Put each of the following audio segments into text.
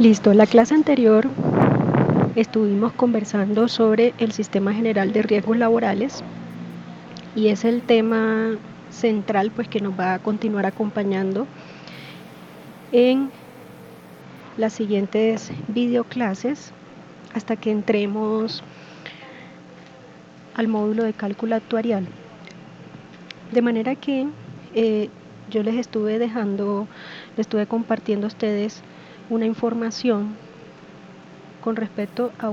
Listo, la clase anterior estuvimos conversando sobre el Sistema General de Riesgos Laborales y es el tema central pues que nos va a continuar acompañando en las siguientes videoclases hasta que entremos al módulo de cálculo actuarial. De manera que yo les estuve compartiendo a ustedes una información con respecto a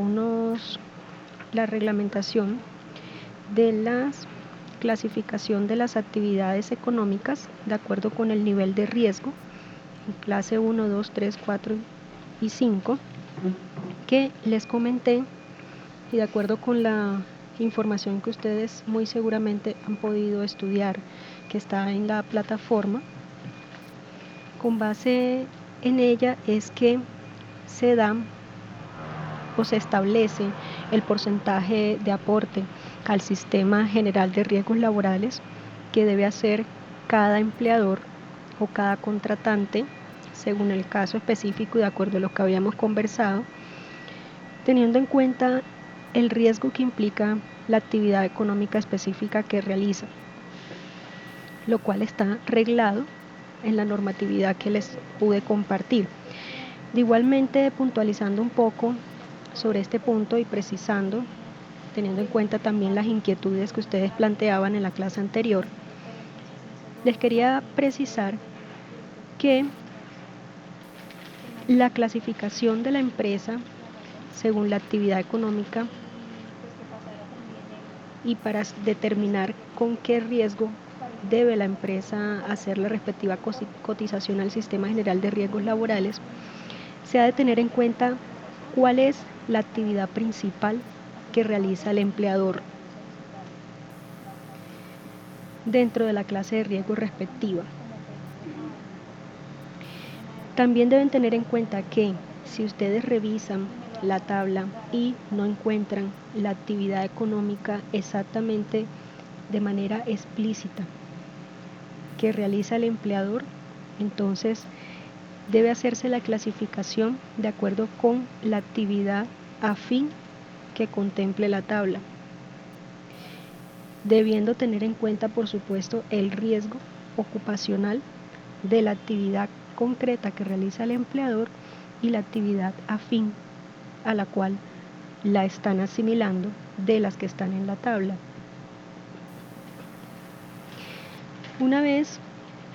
la reglamentación de la clasificación de las actividades económicas de acuerdo con el nivel de riesgo, en clase 1, 2, 3, 4 y 5, que les comenté, y de acuerdo con la información que ustedes muy seguramente han podido estudiar, que está en la plataforma, con base en ella es que se dan o se establece el porcentaje de aporte al Sistema General de Riesgos Laborales que debe hacer cada empleador o cada contratante según el caso específico y de acuerdo a lo que habíamos conversado, teniendo en cuenta el riesgo que implica la actividad económica específica que realiza, lo cual está reglado en la normatividad que les pude compartir. De igualmente, puntualizando un poco sobre este punto y precisando, teniendo en cuenta también las inquietudes que ustedes planteaban en la clase anterior, les quería precisar que la clasificación de la empresa según la actividad económica y para determinar con qué riesgo debe la empresa hacer la respectiva cotización al Sistema General de Riesgos Laborales, se ha de tener en cuenta cuál es la actividad principal que realiza el empleador dentro de la clase de riesgo respectiva. También deben tener en cuenta que si ustedes revisan la tabla y no encuentran la actividad económica exactamente de manera explícita que realiza el empleador, entonces debe hacerse la clasificación de acuerdo con la actividad afín que contemple la tabla, debiendo tener en cuenta, por supuesto, el riesgo ocupacional de la actividad concreta que realiza el empleador y la actividad afín a la cual la están asimilando de las que están en la tabla. Una vez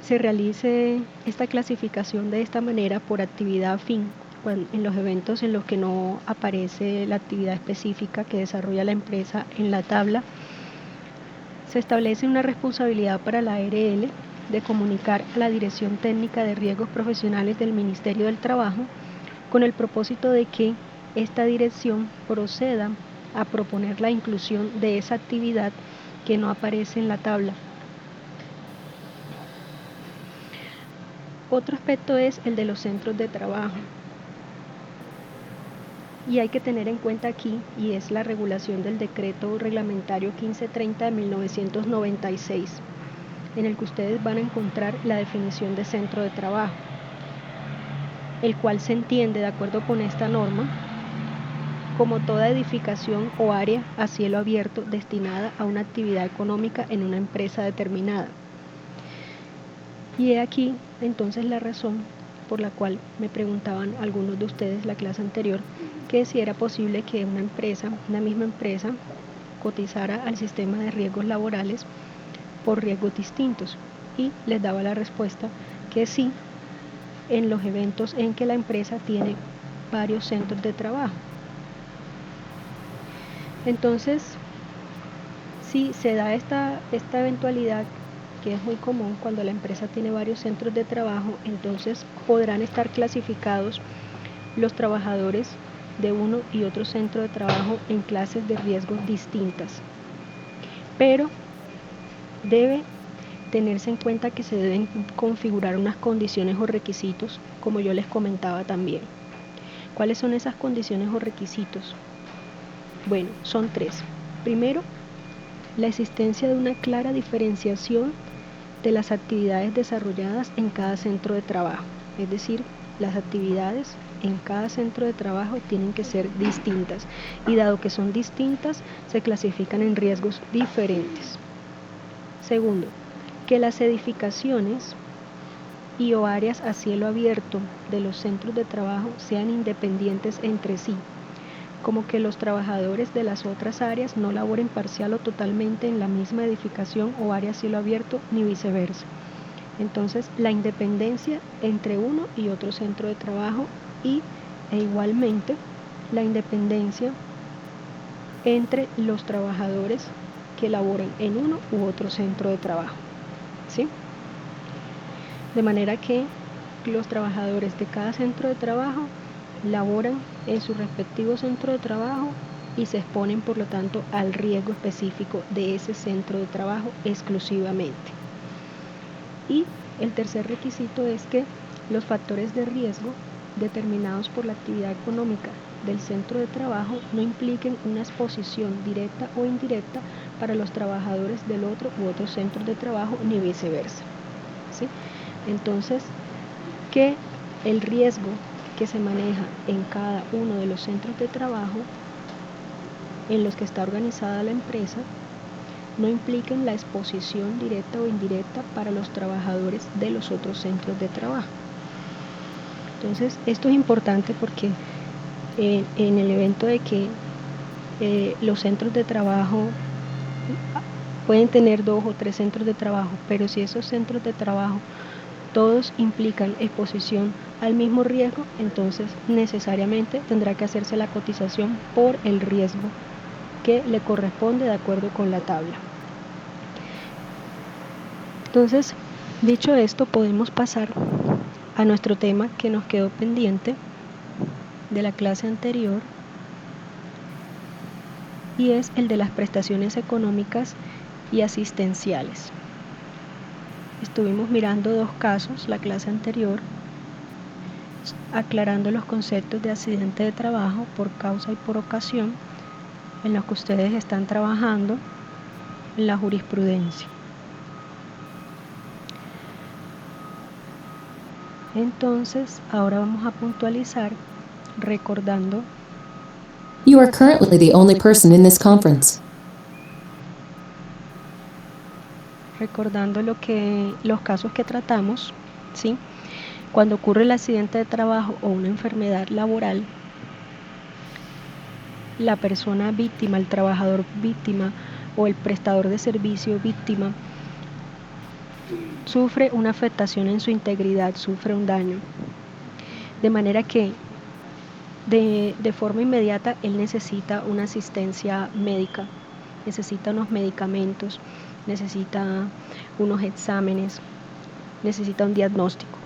se realice esta clasificación de esta manera por actividad afín, en los eventos en los que no aparece la actividad específica que desarrolla la empresa en la tabla, se establece una responsabilidad para la ARL de comunicar a la Dirección Técnica de Riesgos Profesionales del Ministerio del Trabajo con el propósito de que esta dirección proceda a proponer la inclusión de esa actividad que no aparece en la tabla. Otro aspecto es el de los centros de trabajo. Y hay que tener en cuenta aquí, y es la regulación del decreto reglamentario 1530 de 1996, en el que ustedes van a encontrar la definición de centro de trabajo, el cual se entiende, de acuerdo con esta norma, como toda edificación o área a cielo abierto destinada a una actividad económica en una empresa determinada. Y he aquí entonces la razón por la cual me preguntaban algunos de ustedes la clase anterior que si era posible que una misma empresa, cotizara al sistema de riesgos laborales por riesgos distintos, y les daba la respuesta que sí, en los eventos en que la empresa tiene varios centros de trabajo. Entonces, si se da esta eventualidad, que es muy común cuando la empresa tiene varios centros de trabajo, entonces podrán estar clasificados los trabajadores de uno y otro centro de trabajo en clases de riesgos distintas. Pero debe tenerse en cuenta que se deben configurar unas condiciones o requisitos, como yo les comentaba también. ¿Cuáles son esas condiciones o requisitos? Bueno, son 3. Primero, la existencia de una clara diferenciación de las actividades desarrolladas en cada centro de trabajo, es decir, las actividades en cada centro de trabajo tienen que ser distintas, y dado que son distintas, se clasifican en riesgos diferentes. Segundo, que las edificaciones y o áreas a cielo abierto de los centros de trabajo sean independientes entre sí, como que los trabajadores de las otras áreas no laboren parcial o totalmente en la misma edificación o área a cielo abierto, ni viceversa. Entonces, la independencia entre uno y otro centro de trabajo e igualmente la independencia entre los trabajadores que laboran en uno u otro centro de trabajo, ¿sí? De manera que los trabajadores de cada centro de trabajo laboran en su respectivo centro de trabajo y se exponen, por lo tanto, al riesgo específico de ese centro de trabajo exclusivamente. Y el tercer requisito es que los factores de riesgo determinados por la actividad económica del centro de trabajo no impliquen una exposición directa o indirecta para los trabajadores del otro u otros centros de trabajo, ni viceversa, ¿sí? Entonces, que el riesgo que se maneja en cada uno de los centros de trabajo en los que está organizada la empresa no impliquen la exposición directa o indirecta para los trabajadores de los otros centros de trabajo. Entonces, esto es importante porque en el evento de que los centros de trabajo pueden tener 2 o 3 centros de trabajo, pero si esos centros de trabajo todos implican exposición al mismo riesgo, entonces necesariamente tendrá que hacerse la cotización por el riesgo que le corresponde de acuerdo con la tabla. Entonces, dicho esto, podemos pasar a nuestro tema que nos quedó pendiente de la clase anterior, y es el de las prestaciones económicas y asistenciales. Estuvimos mirando 2 casos la clase anterior, aclarando los conceptos de accidente de trabajo por causa y por ocasión, en los que ustedes están trabajando en la jurisprudencia. Entonces, ahora vamos a puntualizar recordando. You are currently the only person in this conference. Recordando los casos que tratamos, ¿sí? Cuando ocurre el accidente de trabajo o una enfermedad laboral, la persona víctima, el trabajador víctima o el prestador de servicio víctima sufre una afectación en su integridad, sufre un daño. De manera que de forma inmediata él necesita una asistencia médica, necesita unos medicamentos, necesita unos exámenes, necesita un diagnóstico.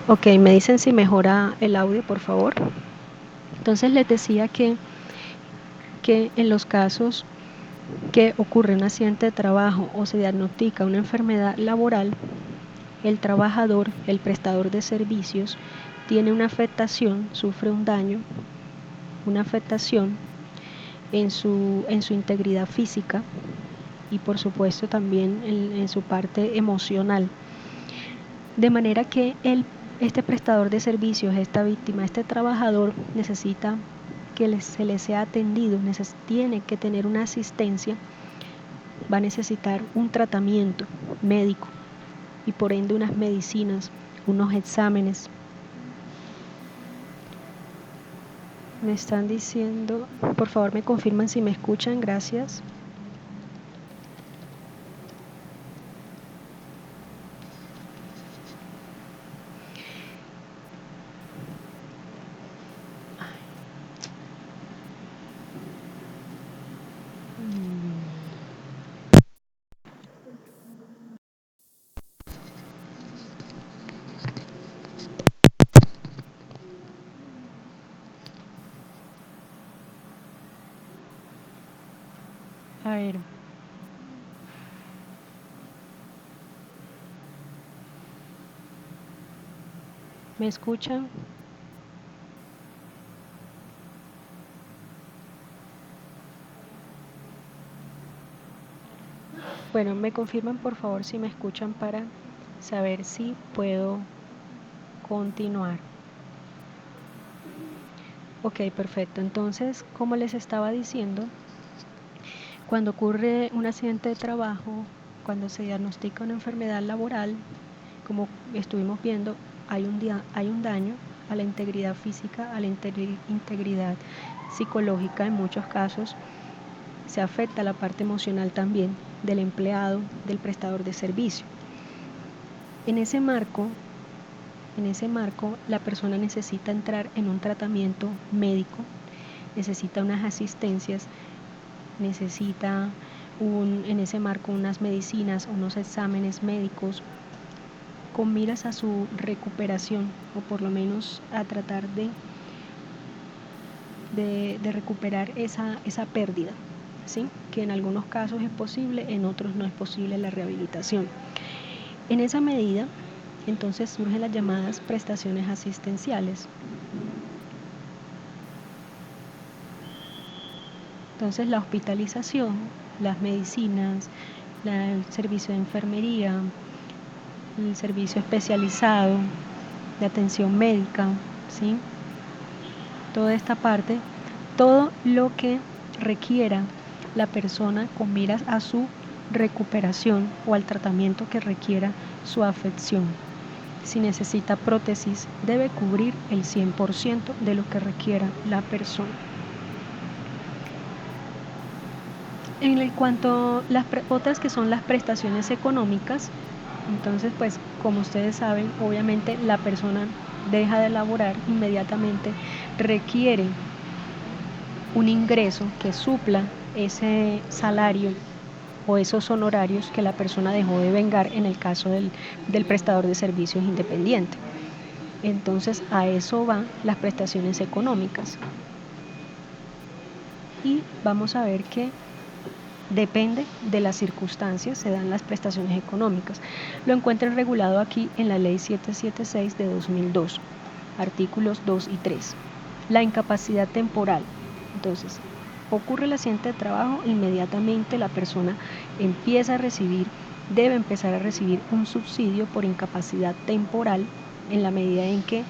Ok, me dicen si mejora el audio, por favor. Entonces les decía que en los casos que ocurre un accidente de trabajo o se diagnostica una enfermedad laboral, el trabajador, el prestador de servicios, tiene una afectación, sufre un daño, una afectación en su integridad física y por supuesto también en su parte emocional. De manera que este prestador de servicios, esta víctima, este trabajador necesita que se le sea atendido, tiene que tener una asistencia, va a necesitar un tratamiento médico y por ende unas medicinas, unos exámenes. Me están diciendo, por favor me confirman si me escuchan, gracias. A ver. ¿Me escuchan? Bueno, me confirman por favor si me escuchan para saber si puedo continuar. Ok, perfecto. Entonces, como les estaba diciendo, cuando ocurre un accidente de trabajo, cuando se diagnostica una enfermedad laboral, como estuvimos viendo, hay un daño a la integridad física, a la integridad psicológica en muchos casos. Se afecta la parte emocional también del empleado, del prestador de servicio. En ese marco, la persona necesita entrar en un tratamiento médico, necesita unas asistencias, necesita en ese marco unas medicinas, unos exámenes médicos con miras a su recuperación, o por lo menos a tratar de recuperar esa pérdida, ¿sí? Que en algunos casos es posible, en otros no es posible la rehabilitación. En esa medida, entonces surgen las llamadas prestaciones asistenciales. Entonces la hospitalización, las medicinas, el servicio de enfermería, el servicio especializado de atención médica, ¿sí? Toda esta parte, todo lo que requiera la persona con miras a su recuperación o al tratamiento que requiera su afección. Si necesita prótesis, debe cubrir el 100% de lo que requiera la persona. En cuanto a las otras que son las prestaciones económicas, entonces pues como ustedes saben, obviamente la persona deja de laborar inmediatamente, requiere un ingreso que supla ese salario o esos honorarios que la persona dejó de vengar en el caso del prestador de servicios independiente. Entonces a eso van las prestaciones económicas. Y vamos a ver que depende de las circunstancias, se dan las prestaciones económicas. Lo encuentran regulado aquí en la Ley 776 de 2002, artículos 2 y 3. La incapacidad temporal. Entonces, ocurre el accidente de trabajo, inmediatamente la persona debe empezar a recibir un subsidio por incapacidad temporal, en la medida en que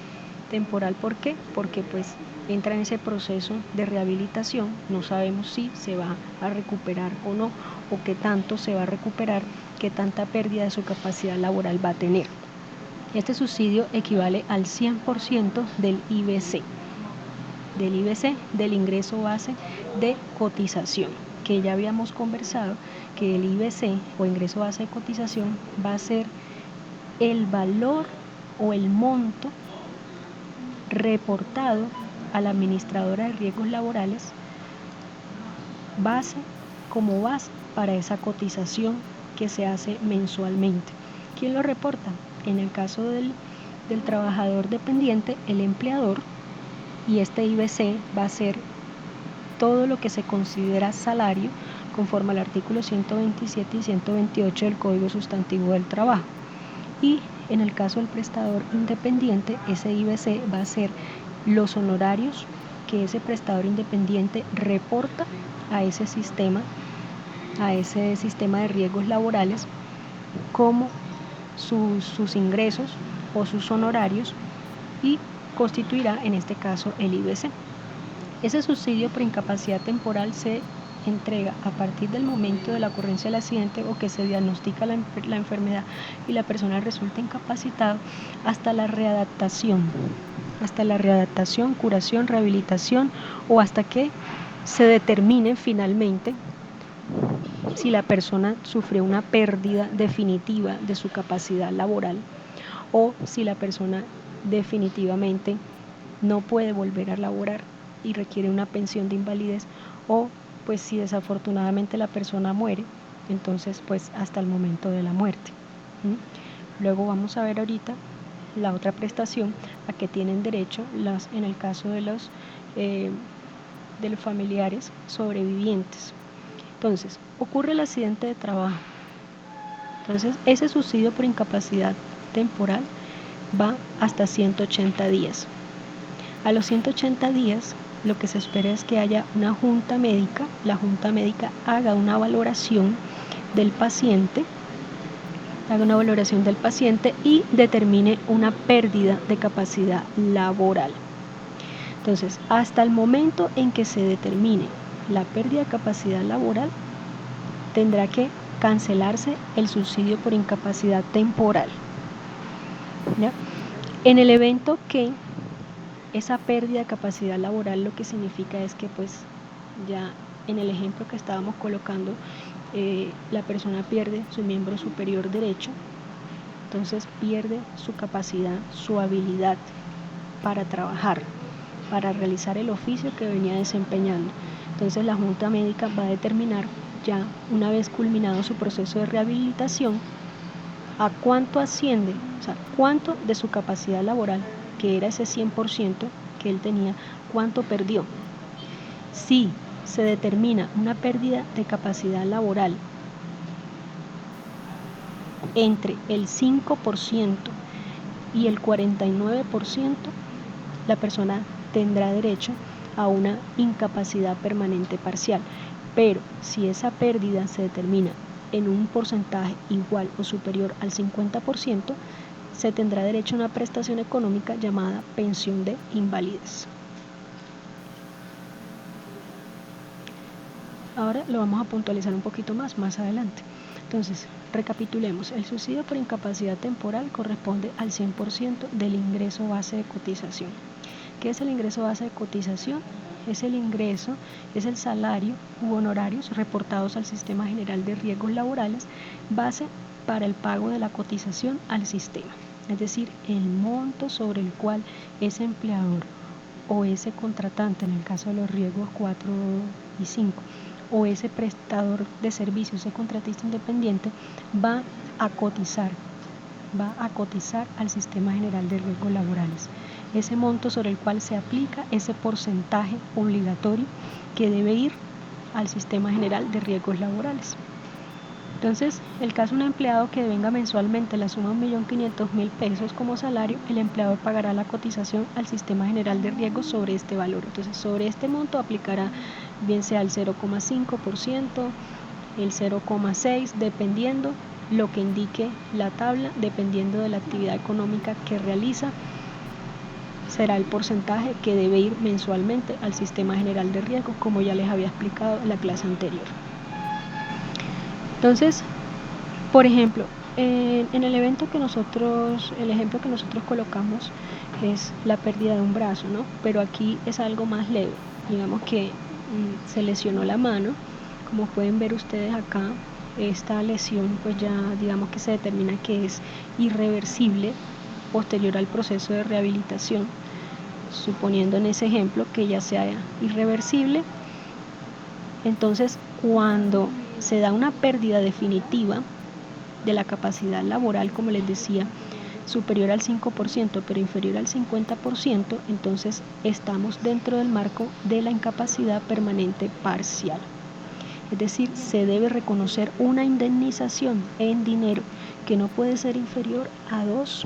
temporal, ¿por qué? Porque pues entra en ese proceso de rehabilitación, no sabemos si se va a recuperar o no, o qué tanto se va a recuperar, qué tanta pérdida de su capacidad laboral va a tener. Este subsidio equivale al 100% del IBC, del ingreso base de cotización, que ya habíamos conversado que el IBC o ingreso base de cotización va a ser el valor o el monto reportado a la administradora de riesgos laborales como base para esa cotización que se hace mensualmente. ¿Quién lo reporta? En el caso del trabajador dependiente, el empleador, y este IBC va a ser todo lo que se considera salario conforme al artículo 127 y 128 del Código Sustantivo del Trabajo. Y en el caso del prestador independiente, ese IBC va a ser los honorarios que ese prestador independiente reporta a ese sistema de riesgos laborales como sus ingresos o sus honorarios, y constituirá en este caso el IBC. Ese subsidio por incapacidad temporal se entrega a partir del momento de la ocurrencia del accidente o que se diagnostica la enfermedad y la persona resulta incapacitada hasta la readaptación, curación, rehabilitación, o hasta que se determine finalmente si la persona sufrió una pérdida definitiva de su capacidad laboral o si la persona definitivamente no puede volver a laborar y requiere una pensión de invalidez, o pues si desafortunadamente la persona muere, entonces pues hasta el momento de la muerte. Luego vamos a ver ahorita la otra prestación a que tienen derecho en el caso de los familiares sobrevivientes. Entonces, ocurre el accidente de trabajo. Entonces, ese subsidio por incapacidad temporal va hasta 180 días. A los 180 días, lo que se espera es que haya una junta médica, la junta médica haga una valoración del paciente, haga una valoración del paciente y determine una pérdida de capacidad laboral. Entonces, hasta el momento en que se determine la pérdida de capacidad laboral, tendrá que cancelarse el subsidio por incapacidad temporal, ¿ya? En el evento que esa pérdida de capacidad laboral, lo que significa es que pues ya en el ejemplo que estábamos colocando, la persona pierde su miembro superior derecho, entonces pierde su capacidad, su habilidad para trabajar, para realizar el oficio que venía desempeñando. Entonces la Junta Médica va a determinar ya, una vez culminado su proceso de rehabilitación, a cuánto asciende, o sea, cuánto de su capacidad laboral, que era ese 100% que él tenía, cuánto perdió. Si se determina una pérdida de capacidad laboral entre el 5% y el 49%, la persona tendrá derecho a una incapacidad permanente parcial. Pero si esa pérdida se determina en un porcentaje igual o superior al 50%, se tendrá derecho a una prestación económica llamada pensión de invalidez. Ahora lo vamos a puntualizar un poquito más adelante. Entonces, recapitulemos. El subsidio por incapacidad temporal corresponde al 100% del ingreso base de cotización. ¿Qué es el ingreso base de cotización? Es el ingreso, es el salario u honorarios reportados al Sistema General de Riesgos Laborales, base para el pago de la cotización al sistema. Es decir, el monto sobre el cual ese empleador o ese contratante, en el caso de los riesgos 4 y 5, o ese prestador de servicios, ese contratista independiente, va a cotizar al Sistema General de Riesgos Laborales. Ese monto sobre el cual se aplica ese porcentaje obligatorio que debe ir al Sistema General de Riesgos Laborales. Entonces, el caso de un empleado que devenga mensualmente la suma de 1.500.000 pesos como salario, el empleador pagará la cotización al Sistema General de Riesgos sobre este valor. Entonces, sobre este monto aplicará bien sea el 0,5%, el 0,6%, dependiendo lo que indique la tabla, dependiendo de la actividad económica que realiza, será el porcentaje que debe ir mensualmente al Sistema General de Riesgos, como ya les había explicado en la clase anterior. Entonces, por ejemplo, en el ejemplo que nosotros colocamos es la pérdida de un brazo, ¿no? Pero aquí es algo más leve. Digamos que se lesionó la mano. Como pueden ver ustedes acá, esta lesión pues ya digamos que se determina que es irreversible posterior al proceso de rehabilitación. Suponiendo en ese ejemplo que ya sea irreversible, entonces cuando se da una pérdida definitiva de la capacidad laboral, como les decía, superior al 5% pero inferior al 50%, entonces estamos dentro del marco de la incapacidad permanente parcial. Es decir, se debe reconocer una indemnización en dinero que no puede ser inferior a dos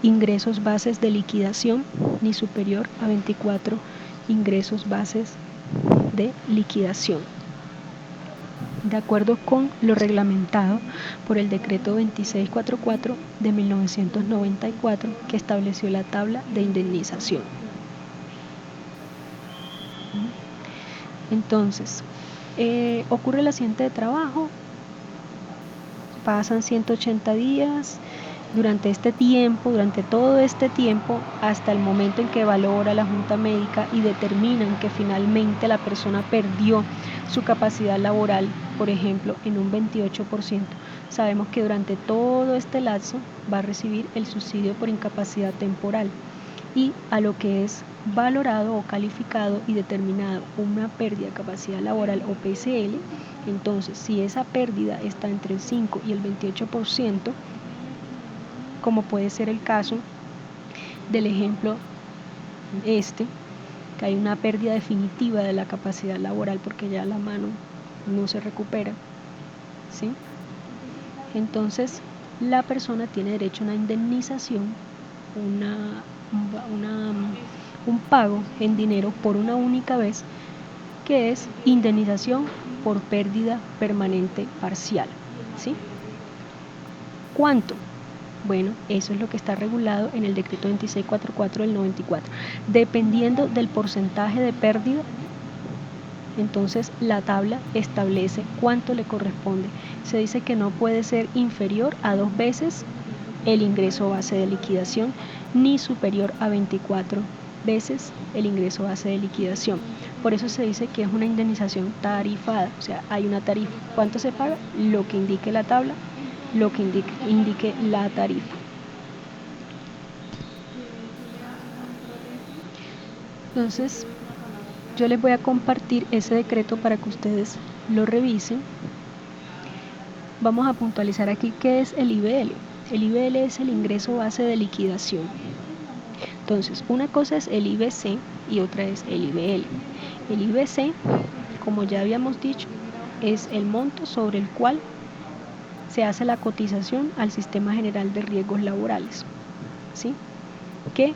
ingresos bases de liquidación ni superior a 24 ingresos bases de liquidación, de acuerdo con lo reglamentado por el decreto 2644 de 1994, que estableció la tabla de indemnización. Entonces, ocurre el accidente de trabajo, pasan 180 días. Durante todo este tiempo, hasta el momento en que valora la Junta Médica y determinan que finalmente la persona perdió su capacidad laboral, por ejemplo, en un 28%, sabemos que durante todo este lapso va a recibir el subsidio por incapacidad temporal, y a lo que es valorado o calificado y determinado una pérdida de capacidad laboral o PCL, entonces si esa pérdida está entre el 5 y el 28%, como puede ser el caso del ejemplo que hay una pérdida definitiva de la capacidad laboral porque ya la mano no se recupera, ¿sí? Entonces la persona tiene derecho a una indemnización, un pago en dinero por una única vez, que es indemnización por pérdida permanente parcial, ¿sí? ¿Cuánto? Bueno, eso es lo que está regulado en el decreto 2644 del 94. Dependiendo del porcentaje de pérdida, entonces la tabla establece cuánto le corresponde. Se dice que no puede ser inferior a 2 veces el ingreso base de liquidación, ni superior a 24 veces el ingreso base de liquidación. Por eso se dice que es una indemnización tarifada, o sea, hay una tarifa. ¿Cuánto se paga? Lo que indique la tabla, lo que indique la tarifa. Entonces, yo les voy a compartir ese decreto para que ustedes lo revisen. Vamos a puntualizar aquí qué es el IBL. El IBL es el ingreso base de liquidación. Entonces, una cosa es el IBC y otra es el IBL. El IBC, como ya habíamos dicho, es el monto sobre el cual se hace la cotización al Sistema General de Riesgos Laborales, ¿sí? Que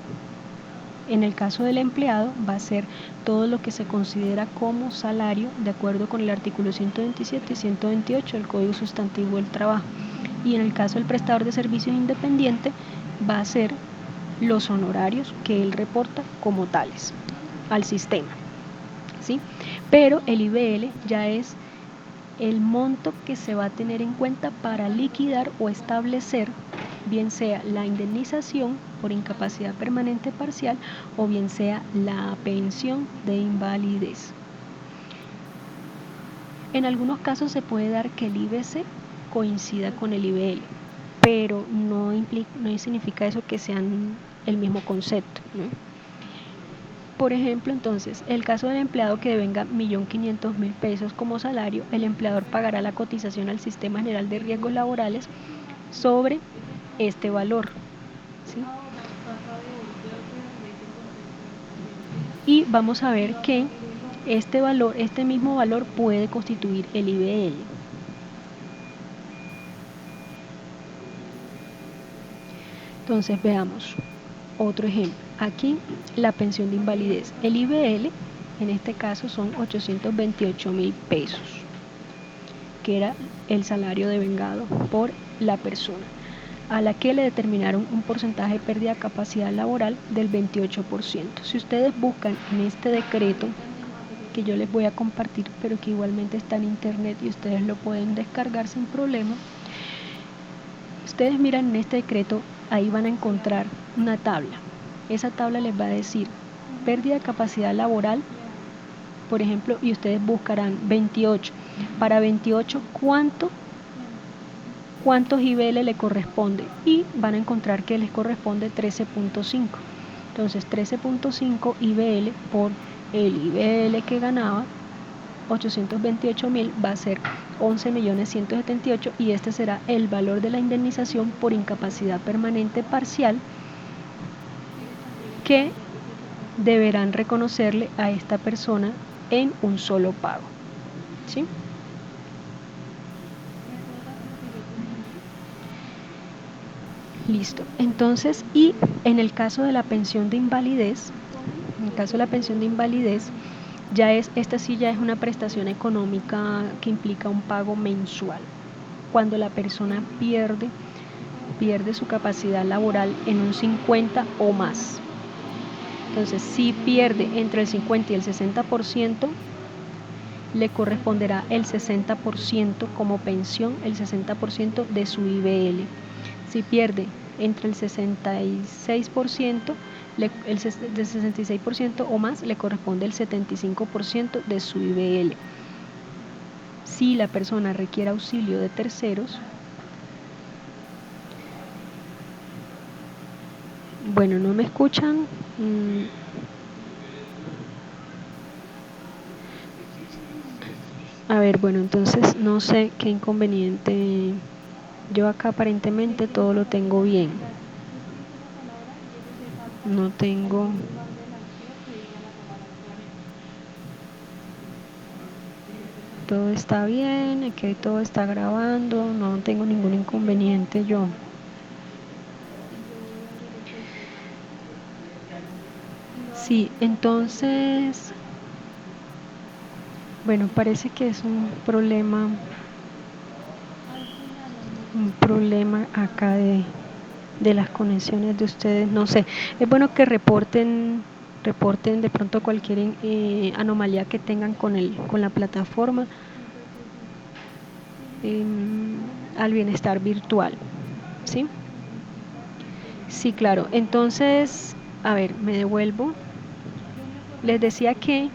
en el caso del empleado va a ser todo lo que se considera como salario de acuerdo con el artículo 127 y 128 del Código Sustantivo del Trabajo. Y en el caso del prestador de servicios independiente va a ser los honorarios que él reporta como tales al sistema, ¿sí? Pero el IBL ya es el monto que se va a tener en cuenta para liquidar o establecer bien sea la indemnización por incapacidad permanente parcial o bien sea la pensión de invalidez. En algunos casos se puede dar que el IBC coincida con el IBL, pero no significa eso que sean el mismo concepto, ¿no? Por ejemplo, entonces, el caso del empleado que devenga 1.500.000 pesos como salario, el empleador pagará la cotización al Sistema General de Riesgos Laborales sobre este valor, ¿sí? Y vamos a ver que este mismo valor puede constituir el IBL. Entonces veamos otro ejemplo. Aquí la pensión de invalidez. El IBL en este caso son 828.000 pesos, que era el salario devengado por la persona, a la que le determinaron un porcentaje de pérdida de capacidad laboral del 28%. Si ustedes buscan en este decreto, que yo les voy a compartir, pero que igualmente está en internet y ustedes lo pueden descargar sin problema, ustedes miran en este decreto, ahí van a encontrar una tabla. Esa tabla les va a decir pérdida de capacidad laboral, por ejemplo, y ustedes buscarán 28. Para 28, ¿cuántos IBL le corresponde? Y van a encontrar que les corresponde 13.5. Entonces 13.5 IBL por el IBL que ganaba 828.000 va a ser 11.178.000 y este será el valor de la indemnización por incapacidad permanente parcial que deberán reconocerle a esta persona en un solo pago, ¿sí? Listo. Entonces, y en el caso de la pensión de invalidez, esta sí ya es una prestación económica que implica un pago mensual. Cuando la persona pierde su capacidad laboral en un 50 o más. Entonces, si pierde entre el 50 y el 60%, le corresponderá el 60% como pensión, el 60% de su IBL. Si pierde entre el 66%, del 66% o más, le corresponde el 75% de su IBL. Si la persona requiere auxilio de terceros, bueno, ¿no me escuchan? A ver, bueno, entonces no sé qué inconveniente. Yo acá aparentemente todo lo tengo bien. No tengo... Todo está bien, aquí todo está grabando, no tengo ningún inconveniente yo. Sí, entonces Bueno, parece que es un problema acá de las conexiones de ustedes. No sé, es bueno que reporten de pronto cualquier anomalía que tengan con la plataforma al bienestar virtual, ¿sí? Sí, claro. Entonces, a ver, me devuelvo. Les decía que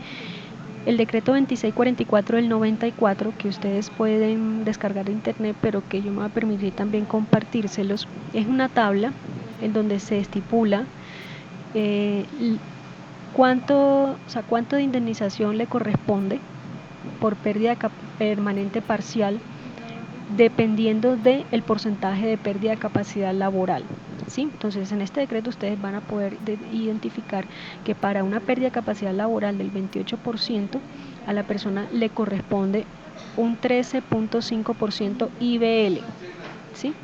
el decreto 2644 del 94, que ustedes pueden descargar de internet, pero que yo me voy a permitir también compartírselos, es una tabla en donde se estipula eh, cuánto de indemnización le corresponde por pérdida permanente parcial dependiendo del porcentaje de pérdida de capacidad laboral. ¿Sí? Entonces, en este decreto ustedes van a poder identificar que para una pérdida de capacidad laboral del 28%, a la persona le corresponde un 13.5% IBL, ¿sí?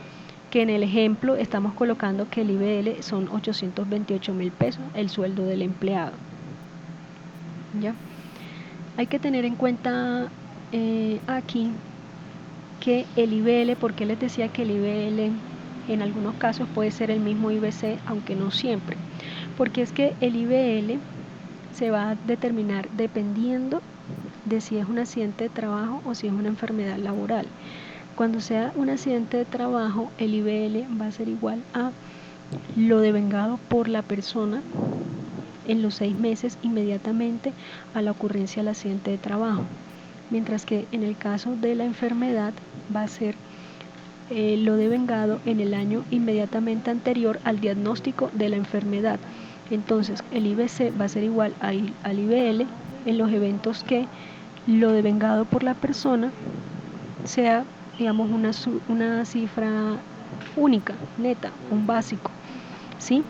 Que en el ejemplo estamos colocando que el IBL son 828.000 pesos, el sueldo del empleado. ¿Ya? Hay que tener en cuenta aquí que el IBL, porque les decía que el IBL en algunos casos puede ser el mismo IBC, aunque no siempre, porque es que el IBL se va a determinar dependiendo de si es un accidente de trabajo o si es una enfermedad laboral. Cuando sea un accidente de trabajo, el IBL va a ser igual a lo devengado por la persona en los 6 meses inmediatamente a la ocurrencia del accidente de trabajo, mientras que en el caso de la enfermedad va a ser lo devengado en el año inmediatamente anterior al diagnóstico de la enfermedad. Entonces el IBC va a ser igual al IBL en los eventos que lo devengado por la persona sea, digamos, una cifra única, neta, un básico, ¿sí?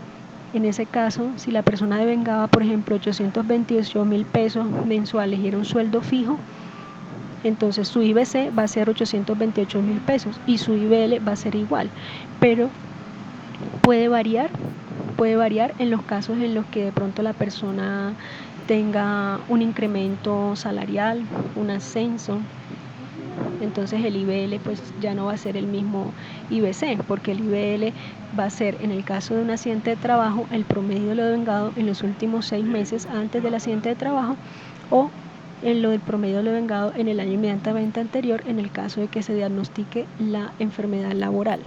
En ese caso, si la persona devengaba, por ejemplo, 828.000 pesos mensuales y era un sueldo fijo, entonces su IBC va a ser 828.000 pesos y su IBL va a ser igual, pero puede variar en los casos en los que de pronto la persona tenga un incremento salarial, un ascenso. Entonces el IBL pues ya no va a ser el mismo IBC, porque el IBL va a ser, en el caso de un accidente de trabajo, el promedio de lo devengado en los últimos 6 meses antes del accidente de trabajo, o en lo del promedio de lo devengado en el año inmediatamente anterior, en el caso de que se diagnostique la enfermedad laboral.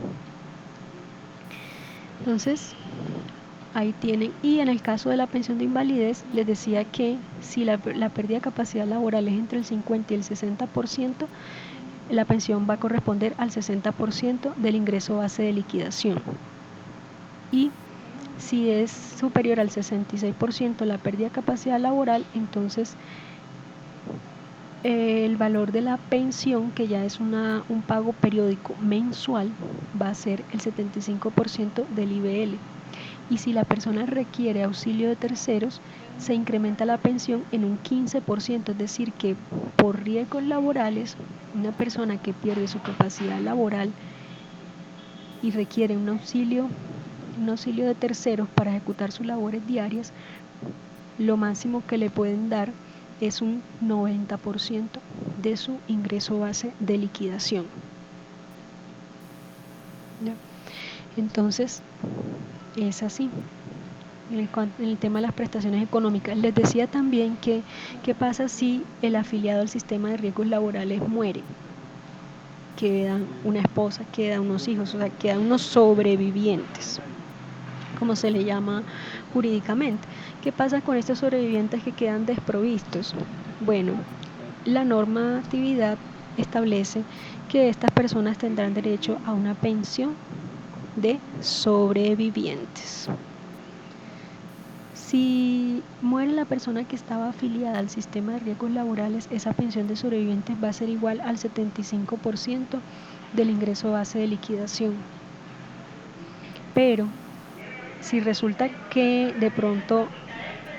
Entonces, ahí tienen. Y en el caso de la pensión de invalidez, les decía que si la pérdida de capacidad laboral es entre el 50 y el 60%, la pensión va a corresponder al 60% del ingreso base de liquidación. Y si es superior al 66% la pérdida de capacidad laboral, entonces el valor de la pensión, que ya es un pago periódico mensual, va a ser el 75% del IBL. Y si la persona requiere auxilio de terceros, se incrementa la pensión en un 15%, es decir, que por riesgos laborales, una persona que pierde su capacidad laboral y requiere un auxilio de terceros para ejecutar sus labores diarias, lo máximo que le pueden dar es un 90% de su ingreso base de liquidación. ¿Ya? Entonces, es así. En el tema de las prestaciones económicas, les decía también que qué pasa si el afiliado al sistema de riesgos laborales muere, quedan una esposa, quedan unos hijos, o sea, quedan unos sobrevivientes, como se le llama jurídicamente. ¿Qué pasa con estos sobrevivientes que quedan desprovistos? Bueno, la normatividad establece que estas personas tendrán derecho a una pensión de sobrevivientes. Si muere la persona que estaba afiliada al sistema de riesgos laborales, esa pensión de sobrevivientes va a ser igual al 75% del ingreso base de liquidación. Pero si resulta que de pronto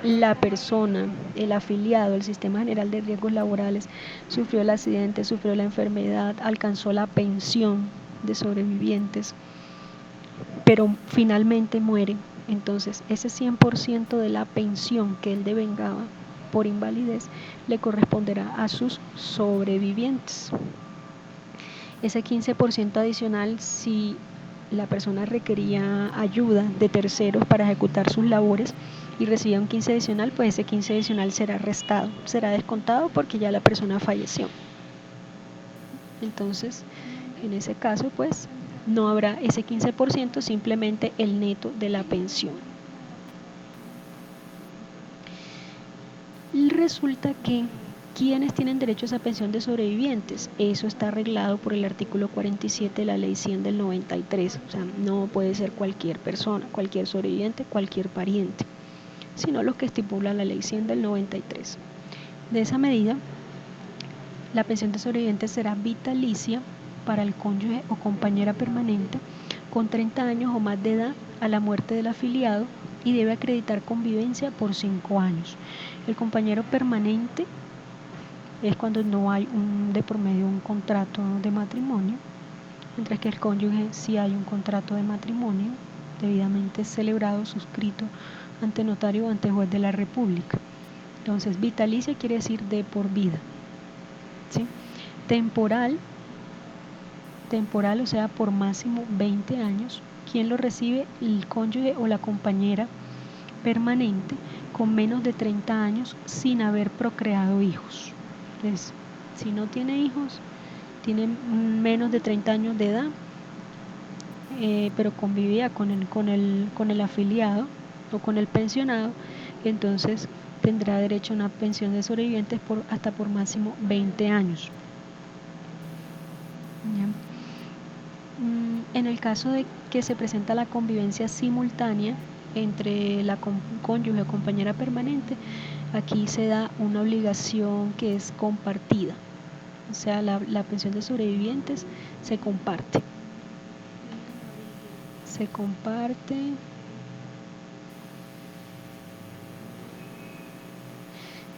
la persona, el afiliado al sistema general de riesgos laborales, sufrió el accidente, sufrió la enfermedad, alcanzó la pensión de sobrevivientes, pero finalmente muere, entonces ese 100% de la pensión que él devengaba por invalidez le corresponderá a sus sobrevivientes. Ese 15% adicional, si la persona requería ayuda de terceros para ejecutar sus labores y recibía un 15 adicional, pues ese 15 adicional será restado, será descontado porque ya la persona falleció. Entonces, en ese caso, pues no habrá ese 15%, simplemente el neto de la pensión. Y resulta que ¿quiénes tienen derecho a esa pensión de sobrevivientes? Eso está arreglado por el artículo 47 de la ley 100 del 93. O sea, no puede ser cualquier persona, cualquier sobreviviente, cualquier pariente, sino lo que estipula la ley 100 del 93. De esa medida, la pensión de sobrevivientes será vitalicia para el cónyuge o compañera permanente con 30 años o más de edad a la muerte del afiliado y debe acreditar convivencia por 5 años. El compañero permanente es cuando no hay de por medio un contrato de matrimonio, mientras que el cónyuge sí hay un contrato de matrimonio debidamente celebrado, suscrito ante notario o ante juez de la República. Entonces, vitalicia quiere decir de por vida, ¿sí? Temporal, o sea, por máximo 20 años. ¿Quién lo recibe? El cónyuge o la compañera permanente con menos de 30 años sin haber procreado hijos. Entonces, si no tiene hijos, tiene menos de 30 años de edad, pero convivía con el afiliado o con el pensionado, entonces tendrá derecho a una pensión de sobrevivientes hasta por máximo 20 años. En el caso de que se presenta la convivencia simultánea entre la cónyuge o compañera permanente, aquí se da una obligación que es compartida, o sea, la pensión de sobrevivientes se comparte.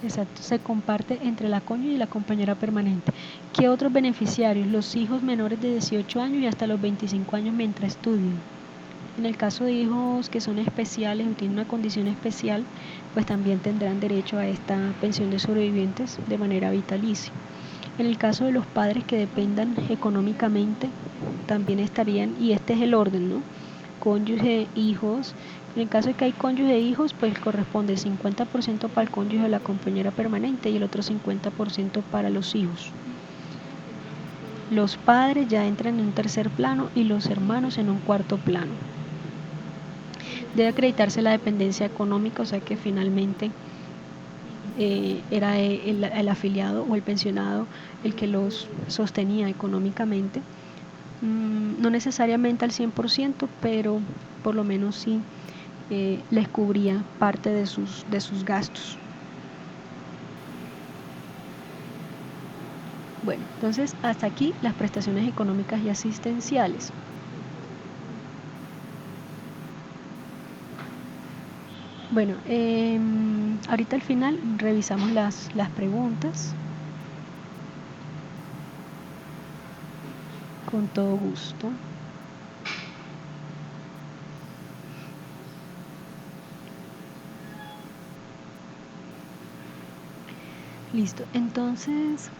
Exacto, se comparte entre la cónyuge y la compañera permanente. ¿Qué otros beneficiarios? Los hijos menores de 18 años y hasta los 25 años mientras estudian. En el caso de hijos que son especiales o tienen una condición especial, pues también tendrán derecho a esta pensión de sobrevivientes de manera vitalicia. En el caso de los padres que dependan económicamente, también estarían, y este es el orden, ¿no? Cónyuge, hijos. En el caso de que hay cónyuge e hijos, pues corresponde 50% para el cónyuge de la compañera permanente y el otro 50% para los hijos. Los padres ya entran en un tercer plano y los hermanos en un cuarto plano. Debe acreditarse la dependencia económica, o sea que finalmente era el afiliado o el pensionado el que los sostenía económicamente. No necesariamente al 100%, pero por lo menos sí les cubría parte de sus gastos. Bueno, entonces hasta aquí las prestaciones económicas y asistenciales. Bueno, ahorita al final revisamos las preguntas. Con todo gusto. Listo, entonces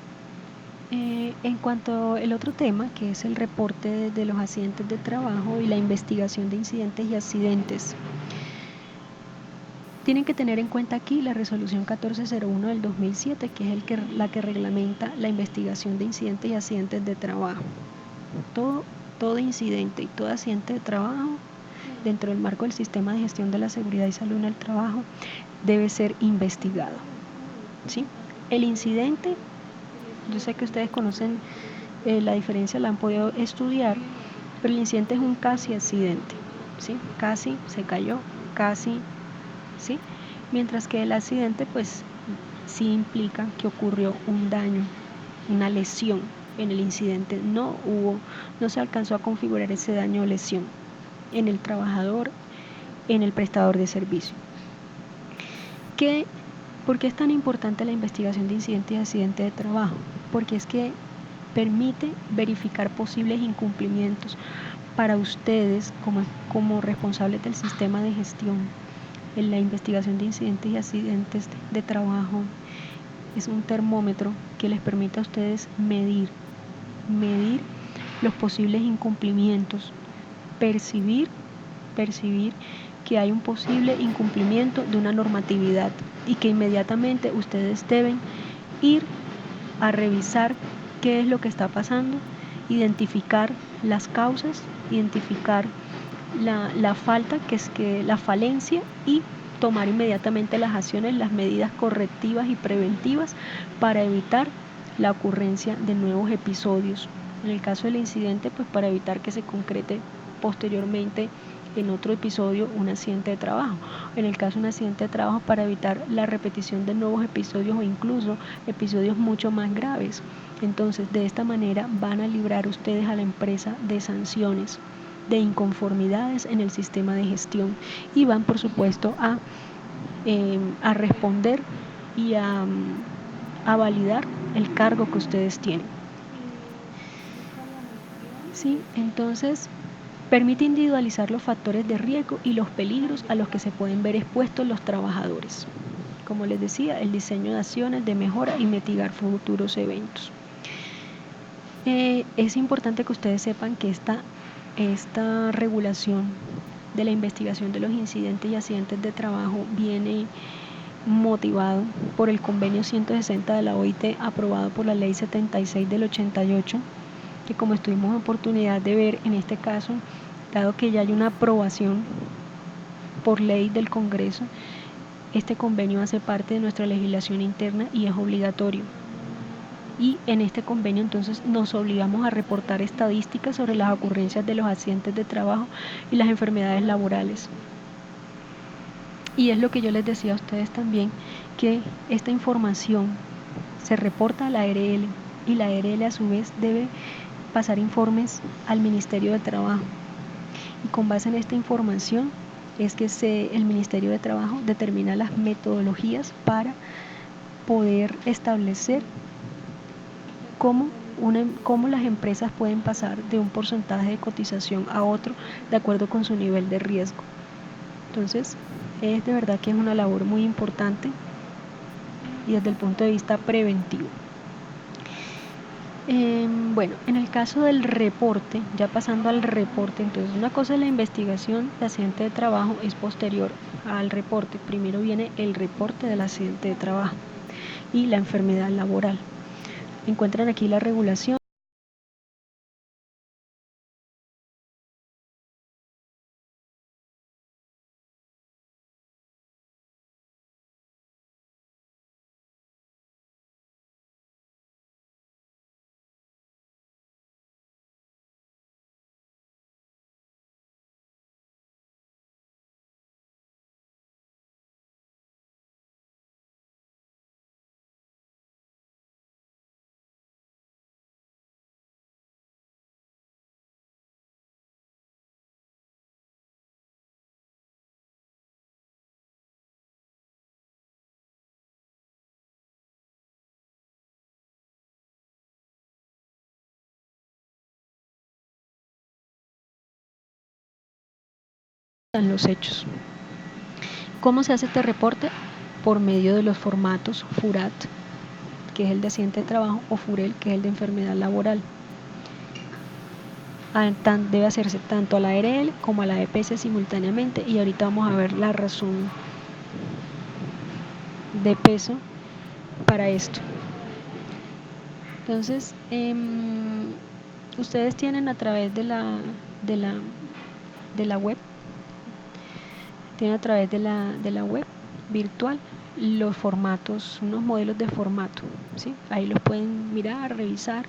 en cuanto al otro tema, que es el reporte de los accidentes de trabajo y la investigación de incidentes y accidentes, tienen que tener en cuenta aquí la resolución 1401 del 2007, que es la que reglamenta la investigación de incidentes y accidentes de trabajo. Todo incidente y todo accidente de trabajo dentro del marco del sistema de gestión de la seguridad y salud en el trabajo debe ser investigado, ¿sí? El incidente, yo sé que ustedes conocen la diferencia, la han podido estudiar, pero el incidente es un casi accidente, ¿sí? Casi se cayó, casi, ¿sí? Mientras que el accidente pues sí implica que ocurrió un daño, una lesión. En el incidente no se alcanzó a configurar ese daño o lesión en el trabajador, en el prestador de servicio. ¿Por qué es tan importante la investigación de incidentes y accidentes de trabajo? Porque es que permite verificar posibles incumplimientos para ustedes como responsables del sistema de gestión En la investigación de incidentes y accidentes de trabajo es un termómetro que les permite a ustedes medir los posibles incumplimientos, percibir que hay un posible incumplimiento de una normatividad y que inmediatamente ustedes deben ir a revisar qué es lo que está pasando, identificar las causas, identificar la falta, que es que la falencia, y tomar inmediatamente las acciones, las medidas correctivas y preventivas para evitar la ocurrencia de nuevos episodios. En el caso del incidente, pues para evitar que se concrete posteriormente en otro episodio un accidente de trabajo. En el caso de un accidente de trabajo, para evitar la repetición de nuevos episodios o incluso episodios mucho más graves. Entonces, de esta manera van a librar ustedes a la empresa de sanciones, de inconformidades en el sistema de gestión, y van por supuesto a responder y a validar el cargo que ustedes tienen. ¿Sí? Entonces, permite individualizar los factores de riesgo y los peligros a los que se pueden ver expuestos los trabajadores. Como les decía, el diseño de acciones de mejora y mitigar futuros eventos. Es importante que ustedes sepan que esta regulación de la investigación de los incidentes y accidentes de trabajo viene motivado por el convenio 160 de la OIT, aprobado por la ley 76 del 88, que como tuvimos oportunidad de ver en este caso, dado que ya hay una aprobación por ley del Congreso, este convenio hace parte de nuestra legislación interna y es obligatorio. Y en este convenio entonces nos obligamos a reportar estadísticas sobre las ocurrencias de los accidentes de trabajo y las enfermedades laborales. Y es lo que yo les decía a ustedes también, que esta información se reporta a la ARL y la ARL a su vez debe pasar informes al Ministerio de Trabajo. Y con base en esta información es que el Ministerio de Trabajo determina las metodologías para poder establecer cómo las empresas pueden pasar de un porcentaje de cotización a otro de acuerdo con su nivel de riesgo. Entonces, es de verdad que es una labor muy importante y desde el punto de vista preventivo. Bueno, en el caso del reporte, ya pasando al reporte, entonces una cosa es la investigación de accidente de trabajo, es posterior al reporte. Primero viene el reporte del accidente de trabajo y la enfermedad laboral. Encuentran aquí la regulación. Los hechos. ¿Cómo se hace este reporte? Por medio de los formatos FURAT, que es el de accidente de trabajo, o FUREL, que es el de enfermedad laboral. Debe hacerse tanto a la ARL como a la EPS simultáneamente, y ahorita vamos a ver la razón de peso para esto. Entonces, ustedes tienen a través de la web, tienen a través de la web virtual los formatos, unos modelos de formato, ¿sí? Ahí los pueden mirar, revisar.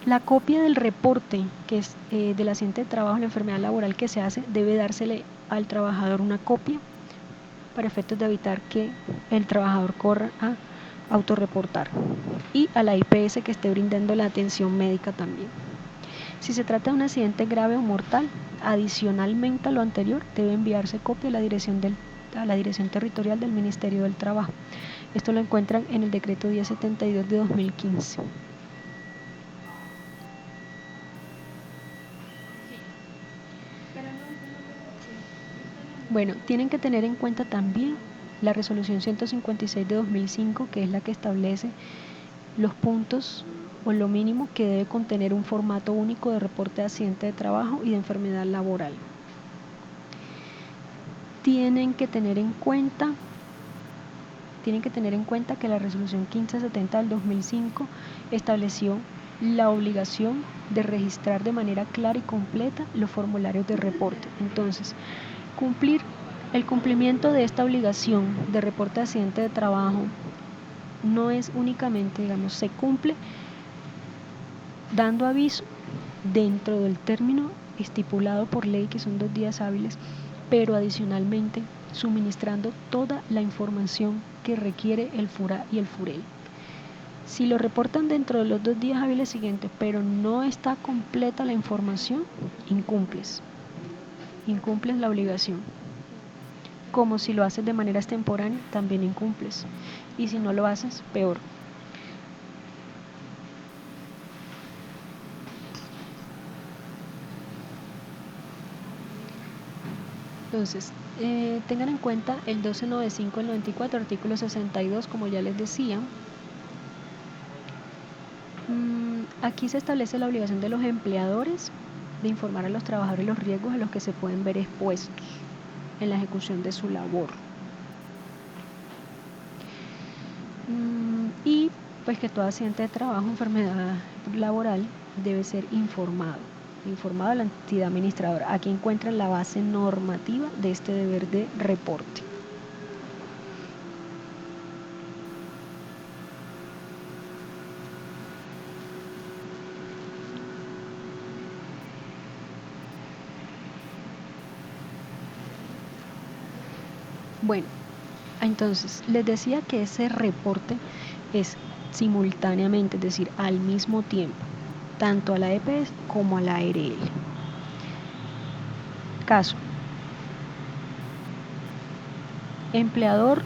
La copia del reporte, que es del accidente de trabajo, la enfermedad laboral que se hace, debe dársele al trabajador una copia para efectos de evitar que el trabajador corra a autorreportar, y a la IPS que esté brindando la atención médica también. Si se trata de un accidente grave o mortal, adicionalmente a lo anterior, debe enviarse copia a la dirección territorial del Ministerio del Trabajo. Esto lo encuentran en el decreto 1072 de 2015. Bueno, tienen que tener en cuenta también la resolución 156 de 2005, que es la que establece los puntos o lo mínimo que debe contener un formato único de reporte de accidente de trabajo y de enfermedad laboral. Tienen que tener en cuenta que la resolución 1570 del 2005 estableció la obligación de registrar de manera clara y completa los formularios de reporte. Entonces, el cumplimiento de esta obligación de reporte de accidente de trabajo no es únicamente, se cumple dando aviso dentro del término estipulado por ley, que son 2 días hábiles, pero adicionalmente suministrando toda la información que requiere el FURA y el FUREL. Si lo reportan dentro de los 2 días hábiles siguientes, pero no está completa la información, incumples la obligación. Como si lo haces de manera extemporánea, también incumples. Y si no lo haces, peor. Entonces, tengan en cuenta el 1295 del 94, artículo 62, como ya les decía. Aquí se establece la obligación de los empleadores de informar a los trabajadores los riesgos a los que se pueden ver expuestos en la ejecución de su labor. Y pues que todo accidente de trabajo, enfermedad laboral, debe ser informado a la entidad administradora. Aquí encuentran la base normativa de este deber de reporte. Bueno, entonces les decía que ese reporte es simultáneamente, es decir, al mismo tiempo, tanto a la EPS como a la ARL. Caso: empleador,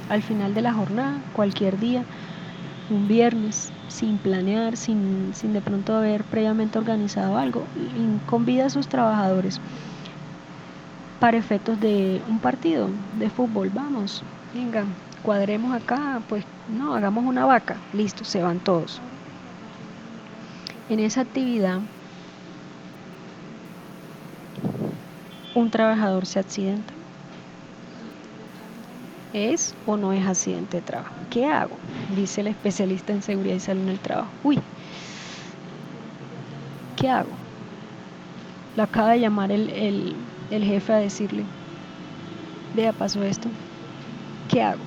al final de la jornada, cualquier día, un viernes, sin planear, sin de pronto haber previamente organizado algo, convida a sus trabajadores para efectos de un partido de fútbol. Vamos, venga, cuadremos acá, pues no, hagamos una vaca, listo, se van todos. En esa actividad, un trabajador se accidenta. ¿Es o no es accidente de trabajo? ¿Qué hago? Dice el especialista en seguridad y salud en el trabajo. ¿Qué hago? Lo acaba de llamar el jefe a decirle: vea, pasó esto. ¿Qué hago?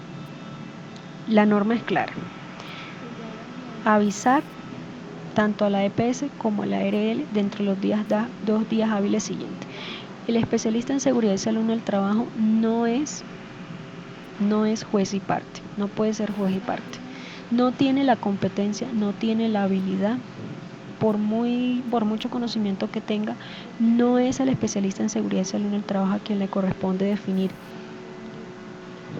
La norma es clara. Avisar tanto a la EPS como a la ARL dentro de los 2 días hábiles siguientes. El especialista en seguridad y salud en el trabajo no es juez y parte, no puede ser juez y parte. No tiene la competencia, no tiene la habilidad, por mucho conocimiento que tenga, no es el especialista en seguridad y salud en el trabajo a quien le corresponde definir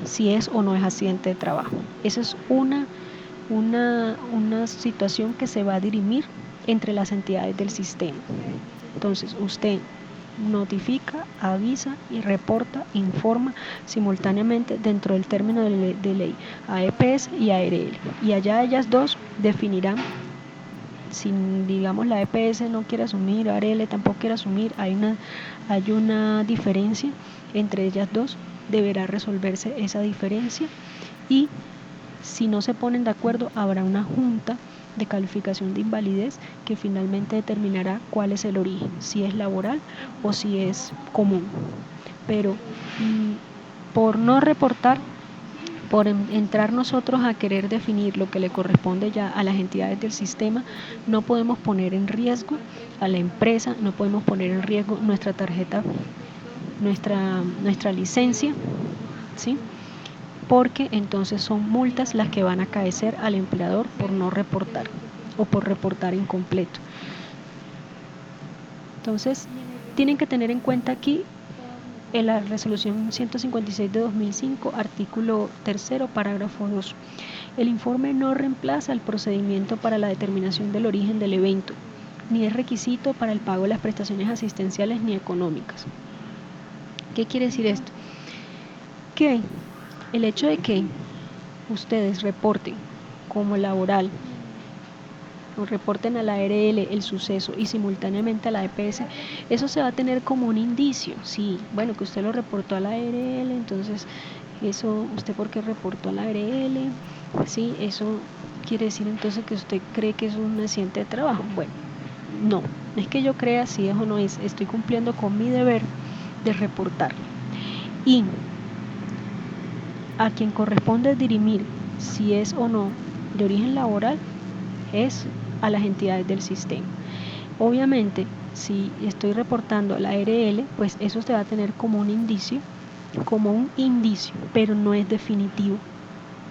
si es o no es accidente de trabajo. Esa es una situación que se va a dirimir entre las entidades del sistema. Entonces, usted notifica, avisa y reporta, informa simultáneamente dentro del término de ley a EPS y a ARL. Y allá ellas dos definirán. Si, digamos, la EPS no quiere asumir, ARL tampoco quiere asumir, hay una diferencia entre ellas dos, deberá resolverse esa diferencia, y si no se ponen de acuerdo, habrá una junta de calificación de invalidez que finalmente determinará cuál es el origen, si es laboral o si es común. Pero por no reportar, por entrar nosotros a querer definir lo que le corresponde ya a las entidades del sistema, no podemos poner en riesgo a la empresa, no podemos poner en riesgo nuestra tarjeta, nuestra licencia, ¿sí? Porque entonces son multas las que van a acaecer al empleador por no reportar o por reportar incompleto. Entonces, tienen que tener en cuenta aquí en la resolución 156 de 2005, artículo 3, parágrafo 2. El informe no reemplaza el procedimiento para la determinación del origen del evento, ni es requisito para el pago de las prestaciones asistenciales ni económicas. ¿Qué quiere decir esto? Que el hecho de que ustedes reporten como laboral o reporten a la ARL el suceso y simultáneamente a la EPS, eso se va a tener como un indicio. Sí, bueno, que usted lo reportó a la ARL, entonces eso, ¿usted por qué reportó a la ARL? Sí, eso quiere decir entonces que usted cree que es un accidente de trabajo. Bueno, no es que yo crea si es o no es, estoy cumpliendo con mi deber de reportar. Y a quien corresponde dirimir si es o no de origen laboral es a las entidades del sistema. Obviamente, si estoy reportando a la ARL, pues eso se va a tener como un indicio, pero no es definitivo.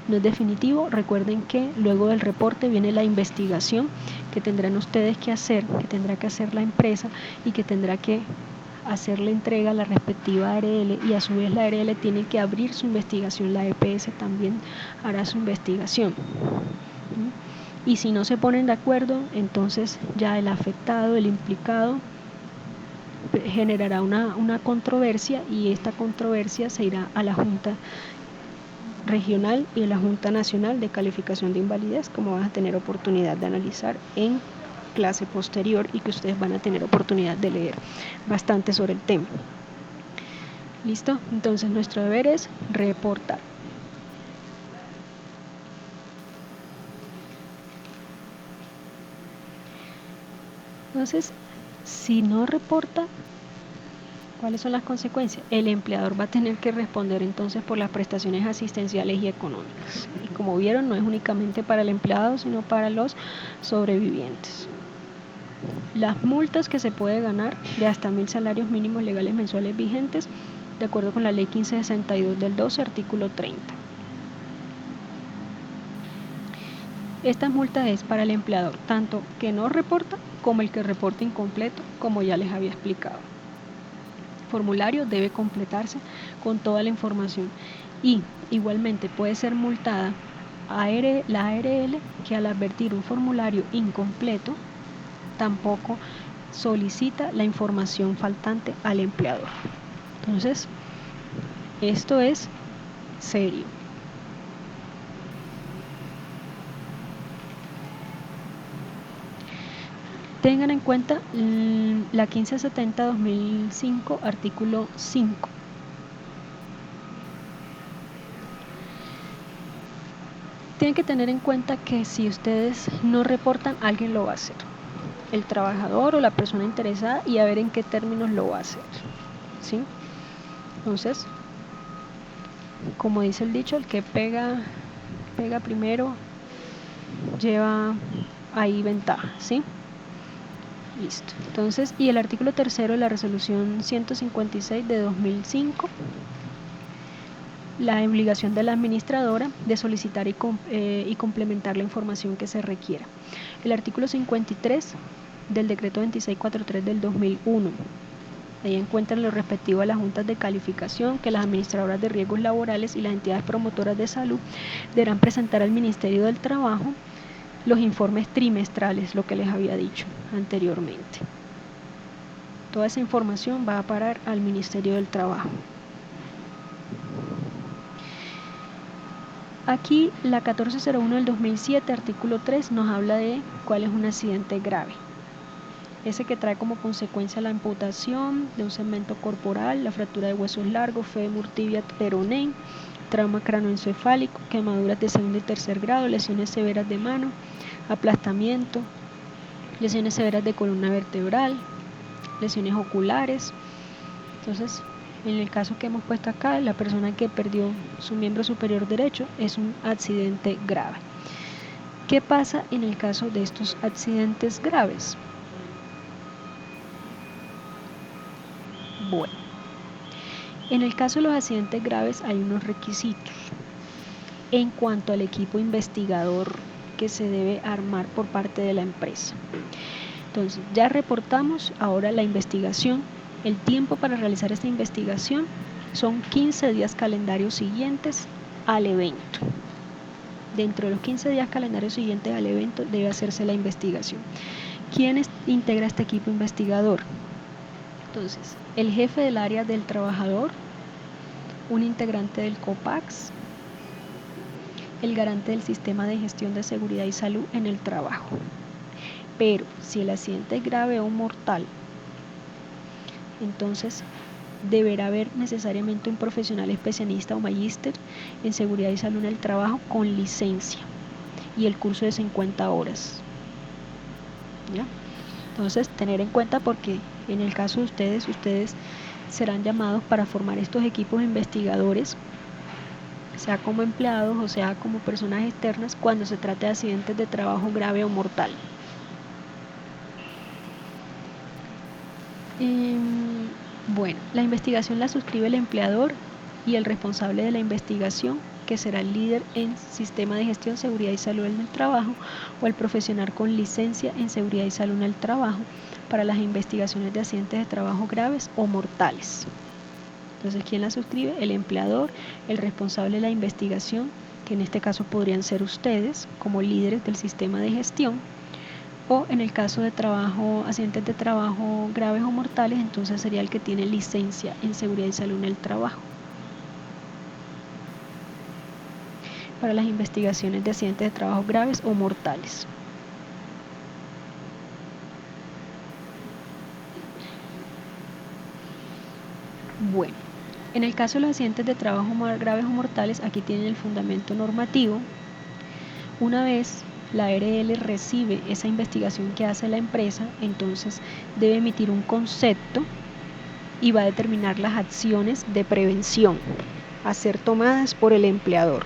No es definitivo. Recuerden que luego del reporte viene la investigación que tendrán ustedes que hacer, que tendrá que hacer la empresa y que tendrá que hacer la entrega a la respectiva ARL, y a su vez la ARL tiene que abrir su investigación, la EPS también hará su investigación. Y si no se ponen de acuerdo, entonces ya el afectado, el implicado, generará una controversia, y esta controversia se irá a la Junta Regional y a la Junta Nacional de Calificación de Invalidez, como van a tener oportunidad de analizar en clase posterior y que ustedes van a tener oportunidad de leer bastante sobre el tema. ¿Listo? Entonces nuestro deber es reportar. Entonces, si no reporta, ¿cuáles son las consecuencias? El empleador va a tener que responder entonces por las prestaciones asistenciales y económicas. Y como vieron, no es únicamente para el empleado, sino para los sobrevivientes. Las multas que se puede ganar de hasta 1.000 salarios mínimos legales mensuales vigentes, de acuerdo con la ley 1562 del 12, artículo 30. Esta multa es para el empleador, tanto que no reporta como el que reporta incompleto, como ya les había explicado. El formulario debe completarse con toda la información, y igualmente puede ser multada la ARL que al advertir un formulario incompleto tampoco solicita la información faltante al empleador. Entonces, esto es serio. Tengan en cuenta la 1570-2005, artículo 5. Tienen que tener en cuenta que si ustedes no reportan, alguien lo va a hacer. El trabajador o la persona interesada, y a ver en qué términos lo va a hacer. ¿Sí? Entonces, como dice el dicho, el que pega primero lleva ahí ventaja, ¿sí? Listo. Entonces, y el artículo 3 de la resolución 156 de 2005, la obligación de la administradora de solicitar y complementar la información que se requiera. El artículo 53 del decreto 2643 del 2001. Ahí encuentran lo respectivo a las juntas de calificación, que las administradoras de riesgos laborales y las entidades promotoras de salud deberán presentar al Ministerio del Trabajo los informes trimestrales, lo que les había dicho anteriormente. Toda esa información va a parar al Ministerio del Trabajo. Aquí la 1401 del 2007, artículo 3, nos habla de cuál es un accidente grave. Ese que trae como consecuencia la amputación de un segmento corporal, la fractura de huesos largos, fémur, tibia, peroné, trauma cranoencefálico, quemaduras de segundo y tercer grado, lesiones severas de mano, aplastamiento, lesiones severas de columna vertebral, lesiones oculares. Entonces, en el caso que hemos puesto acá, la persona que perdió su miembro superior derecho es un accidente grave. ¿Qué pasa en el caso de estos accidentes graves? Bueno, en el caso de los accidentes graves hay unos requisitos en cuanto al equipo investigador que se debe armar por parte de la empresa. Entonces, ya reportamos ahora la investigación. El tiempo para realizar esta investigación son 15 días calendarios siguientes al evento. Dentro de los 15 días calendarios siguientes al evento debe hacerse la investigación. ¿Quién integra este equipo investigador? Entonces, el jefe del área del trabajador, un integrante del COPAX, el garante del sistema de gestión de seguridad y salud en el trabajo. Pero si el accidente es grave o mortal, entonces deberá haber necesariamente un profesional especialista o magíster en seguridad y salud en el trabajo con licencia y el curso de 50 horas. ¿Ya? Entonces, tener en cuenta porque en el caso de ustedes serán llamados para formar estos equipos investigadores, sea como empleados o sea como personas externas, cuando se trate de accidentes de trabajo grave o mortal. Bueno, la investigación la suscribe el empleador y el responsable de la investigación, que será el líder en sistema de gestión, seguridad y salud en el trabajo, o el profesional con licencia en seguridad y salud en el trabajo para las investigaciones de accidentes de trabajo graves o mortales. Entonces, ¿quién la suscribe? El empleador, el responsable de la investigación, que en este caso podrían ser ustedes como líderes del sistema de gestión, o en el caso de trabajo, accidentes de trabajo graves o mortales, entonces sería el que tiene licencia en seguridad y salud en el trabajo. Para las investigaciones de accidentes de trabajo graves o mortales. Bueno, en el caso de los accidentes de trabajo graves o mortales, aquí tienen el fundamento normativo. Una vez la ARL recibe esa investigación que hace la empresa, entonces debe emitir un concepto y va a determinar las acciones de prevención a ser tomadas por el empleador.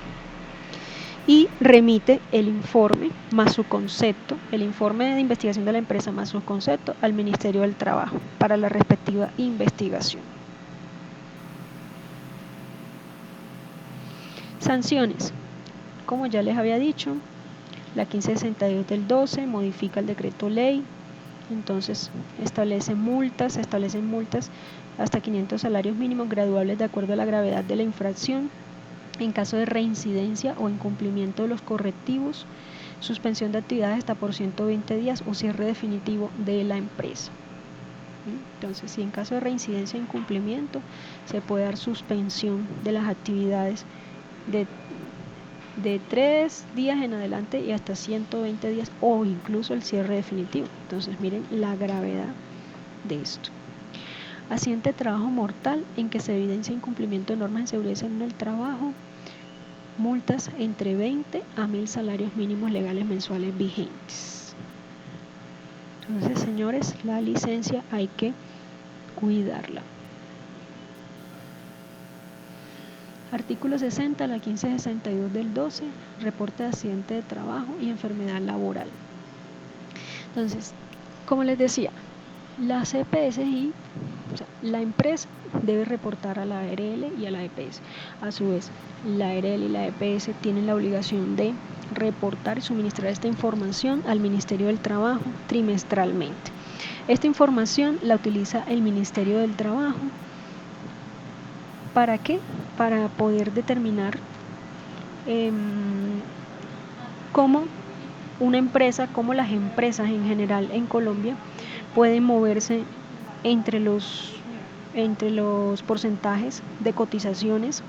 Y remite el informe más su concepto, el informe de investigación de la empresa más su concepto al Ministerio del Trabajo para la respectiva investigación. Sanciones. Como ya les había dicho, la 1562 del 12 modifica el decreto ley, entonces establecen multas hasta 500 salarios mínimos graduables de acuerdo a la gravedad de la infracción. En caso de reincidencia o incumplimiento de los correctivos, suspensión de actividades hasta por 120 días o cierre definitivo de la empresa. Entonces, si en caso de reincidencia o incumplimiento, se puede dar suspensión de las actividades de 3 días en adelante y hasta 120 días o incluso el cierre definitivo. Entonces, miren la gravedad de esto. Accidente de trabajo mortal en que se evidencia incumplimiento de normas de seguridad y salud en el trabajo, multas entre 20 a 1000 salarios mínimos legales mensuales vigentes. Entonces, señores, la licencia hay que cuidarla. Artículo 60, la 1562 del 12, reporte de accidente de trabajo y enfermedad laboral. Entonces, como les decía, la CPSI, o sea, la empresa debe reportar a la ARL y a la EPS. A su vez, la ARL y la EPS tienen la obligación de reportar y suministrar esta información al Ministerio del Trabajo trimestralmente. Esta información la utiliza el Ministerio del Trabajo. ¿Para qué? Para poder determinar cómo una empresa, cómo las empresas en general en Colombia pueden moverse entre los porcentajes de cotizaciones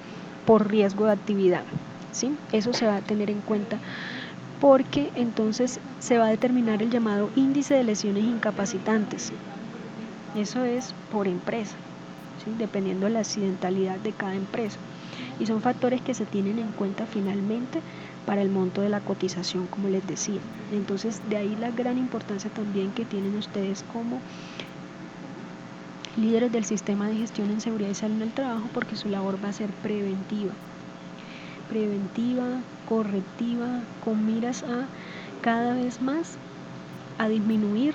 por riesgo de actividad, ¿sí? Eso se va a tener en cuenta porque entonces se va a determinar el llamado índice de lesiones incapacitantes. Eso es por empresa, ¿sí? Dependiendo de la accidentalidad de cada empresa. Y son factores que se tienen en cuenta finalmente para el monto de la cotización, como les decía. Entonces, de ahí la gran importancia también que tienen ustedes como líderes del sistema de gestión en seguridad y salud en el trabajo, porque su labor va a ser preventiva, correctiva, con miras a cada vez más a disminuir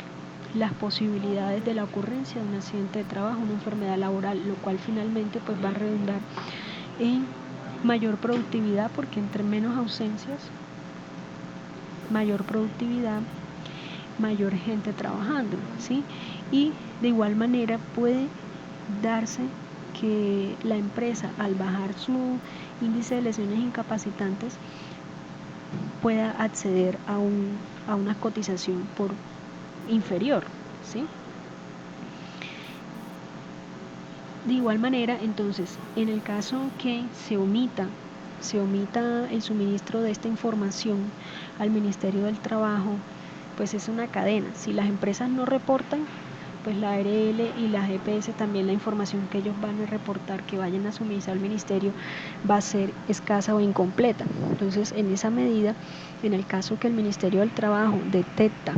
las posibilidades de la ocurrencia de un accidente de trabajo, una enfermedad laboral, lo cual finalmente pues va a redundar en mayor productividad, porque entre menos ausencias, mayor productividad, mayor gente trabajando, ¿sí? Y de igual manera puede darse que la empresa, al bajar su índice de lesiones incapacitantes, pueda acceder a una cotización por inferior, ¿sí? De igual manera, entonces, en el caso que se omita el suministro de esta información al Ministerio del Trabajo, pues es una cadena. Si las empresas no reportan, pues la ARL y la GPS también la información que ellos van a reportar, que vayan a suministrar al ministerio, va a ser escasa o incompleta. Entonces, en esa medida, en el caso que el Ministerio del Trabajo detecta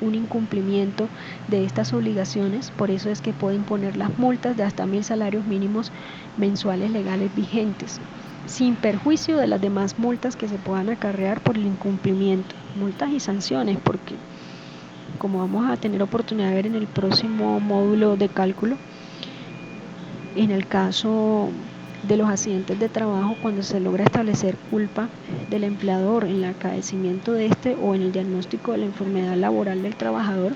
un incumplimiento de estas obligaciones, por eso es que puede imponer las multas de hasta 1.000 salarios mínimos mensuales legales vigentes, sin perjuicio de las demás multas que se puedan acarrear por el incumplimiento, multas y sanciones, porque como vamos a tener oportunidad de ver en el próximo módulo de cálculo, en el caso de los accidentes de trabajo, cuando se logra establecer culpa del empleador en el acaecimiento de este o en el diagnóstico de la enfermedad laboral del trabajador,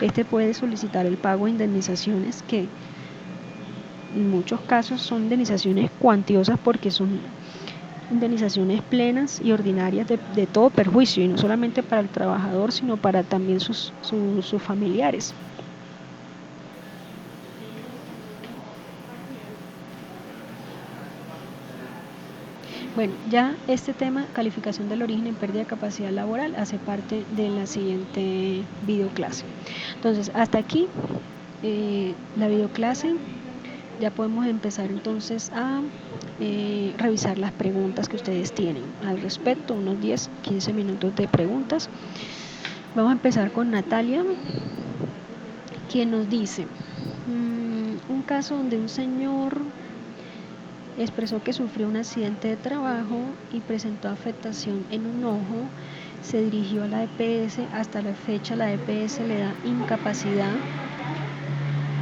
este puede solicitar el pago de indemnizaciones que en muchos casos son indemnizaciones cuantiosas porque son indemnizaciones plenas y ordinarias de todo perjuicio, y no solamente para el trabajador, sino para también sus familiares. Bueno, ya este tema, calificación del origen en pérdida de capacidad laboral, hace parte de la siguiente videoclase. Entonces, hasta aquí la videoclase. Ya podemos empezar entonces a revisar las preguntas que ustedes tienen al respecto, unos 10-15 minutos de preguntas. Vamos a empezar con Natalia, quien nos dice un caso donde un señor expresó que sufrió un accidente de trabajo y presentó afectación en un ojo, se dirigió a la EPS, hasta la fecha la EPS le da incapacidad.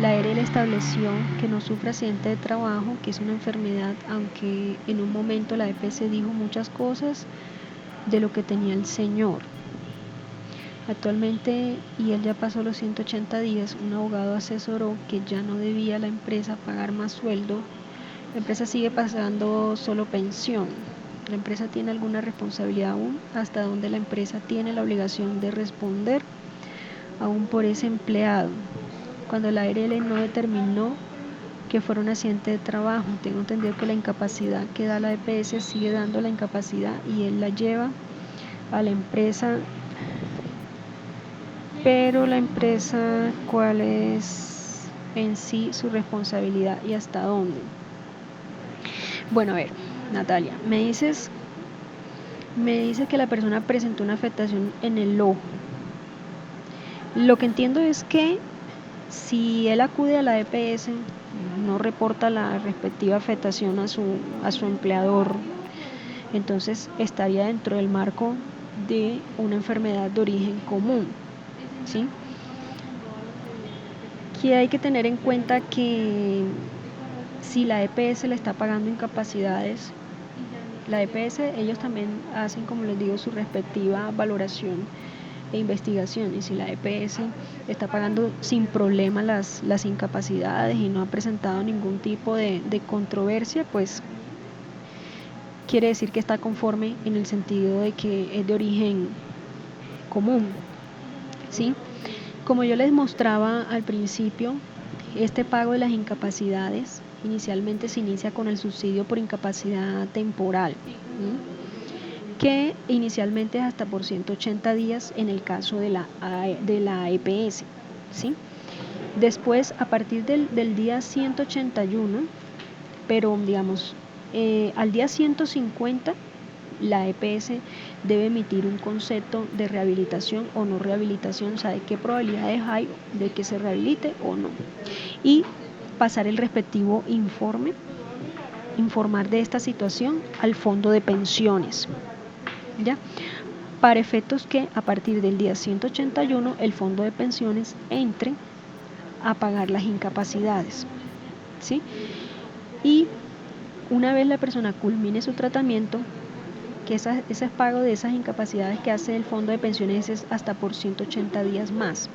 La ARL estableció que no sufre accidente de trabajo, que es una enfermedad, aunque en un momento la EPS dijo muchas cosas de lo que tenía el señor. Actualmente, y él ya pasó los 180 días, un abogado asesoró que ya no debía la empresa pagar más sueldo. La empresa sigue pagando solo pensión. ¿La empresa tiene alguna responsabilidad aún? ¿Hasta dónde la empresa tiene la obligación de responder aún por ese empleado? Cuando la ARL no determinó que fuera un accidente de trabajo, tengo entendido que la incapacidad que da la EPS sigue dando la incapacidad y él la lleva a la empresa, pero la empresa, ¿cuál es en sí su responsabilidad y hasta dónde? Bueno, a ver, Natalia, me dice que la persona presentó una afectación en el ojo. Lo que entiendo es que si él acude a la EPS, no reporta la respectiva afectación a su empleador, entonces estaría dentro del marco de una enfermedad de origen común, ¿sí? Que hay que tener en cuenta que si la EPS le está pagando incapacidades, la EPS, ellos también hacen, como les digo, su respectiva valoración e investigación, y si la EPS está pagando sin problema las incapacidades y no ha presentado ningún tipo de controversia, pues quiere decir que está conforme en el sentido de que es de origen común, ¿sí? Como yo les mostraba al principio, este pago de las incapacidades inicialmente se inicia con el subsidio por incapacidad temporal, ¿sí? Que inicialmente es hasta por 180 días en el caso de la EPS, ¿sí? Después, a partir del día 181, pero digamos, al día 150, la EPS debe emitir un concepto de rehabilitación o no rehabilitación, o sea, de qué probabilidades hay de que se rehabilite o no, y pasar el respectivo informar de esta situación al fondo de pensiones, ¿ya? Para efectos que a partir del día 181 el fondo de pensiones entre a pagar las incapacidades, ¿sí? Y una vez la persona culmine su tratamiento, que ese pago de esas incapacidades que hace el fondo de pensiones es hasta por 180 días más.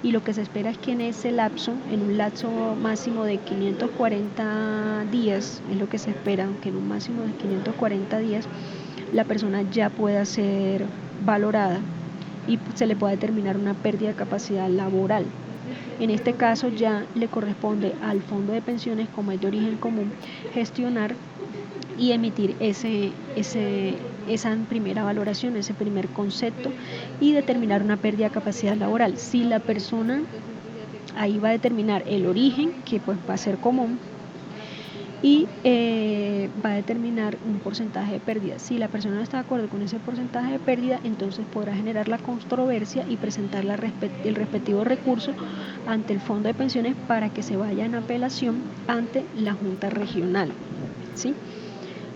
Y lo que se espera es que en ese lapso, en un lapso máximo de 540 días, es lo que se espera, que en un máximo de 540 días, la persona ya pueda ser valorada y se le pueda determinar una pérdida de capacidad laboral, En este caso ya le corresponde al fondo de pensiones, como es de origen común, gestionar y emitir esa primera valoración, ese primer concepto, y determinar una pérdida de capacidad laboral. Si la persona, ahí va a determinar el origen, que pues va a ser común, y va a determinar un porcentaje de pérdida. Si la persona no está de acuerdo con ese porcentaje de pérdida, entonces podrá generar la controversia y presentar el respectivo recurso ante el fondo de pensiones para que se vaya en apelación ante la Junta Regional, ¿sí?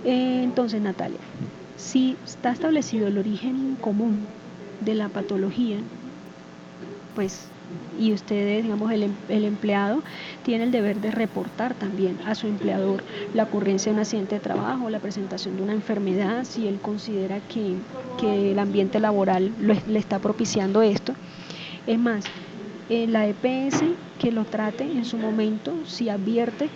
Entonces, Natalia, si está establecido el origen común de la patología, pues, y ustedes, digamos, el empleado tiene el deber de reportar también a su empleador la ocurrencia de un accidente de trabajo, la presentación de una enfermedad, si él considera que el ambiente laboral le está propiciando esto. Es más, la EPS que lo trate en su momento, si advierte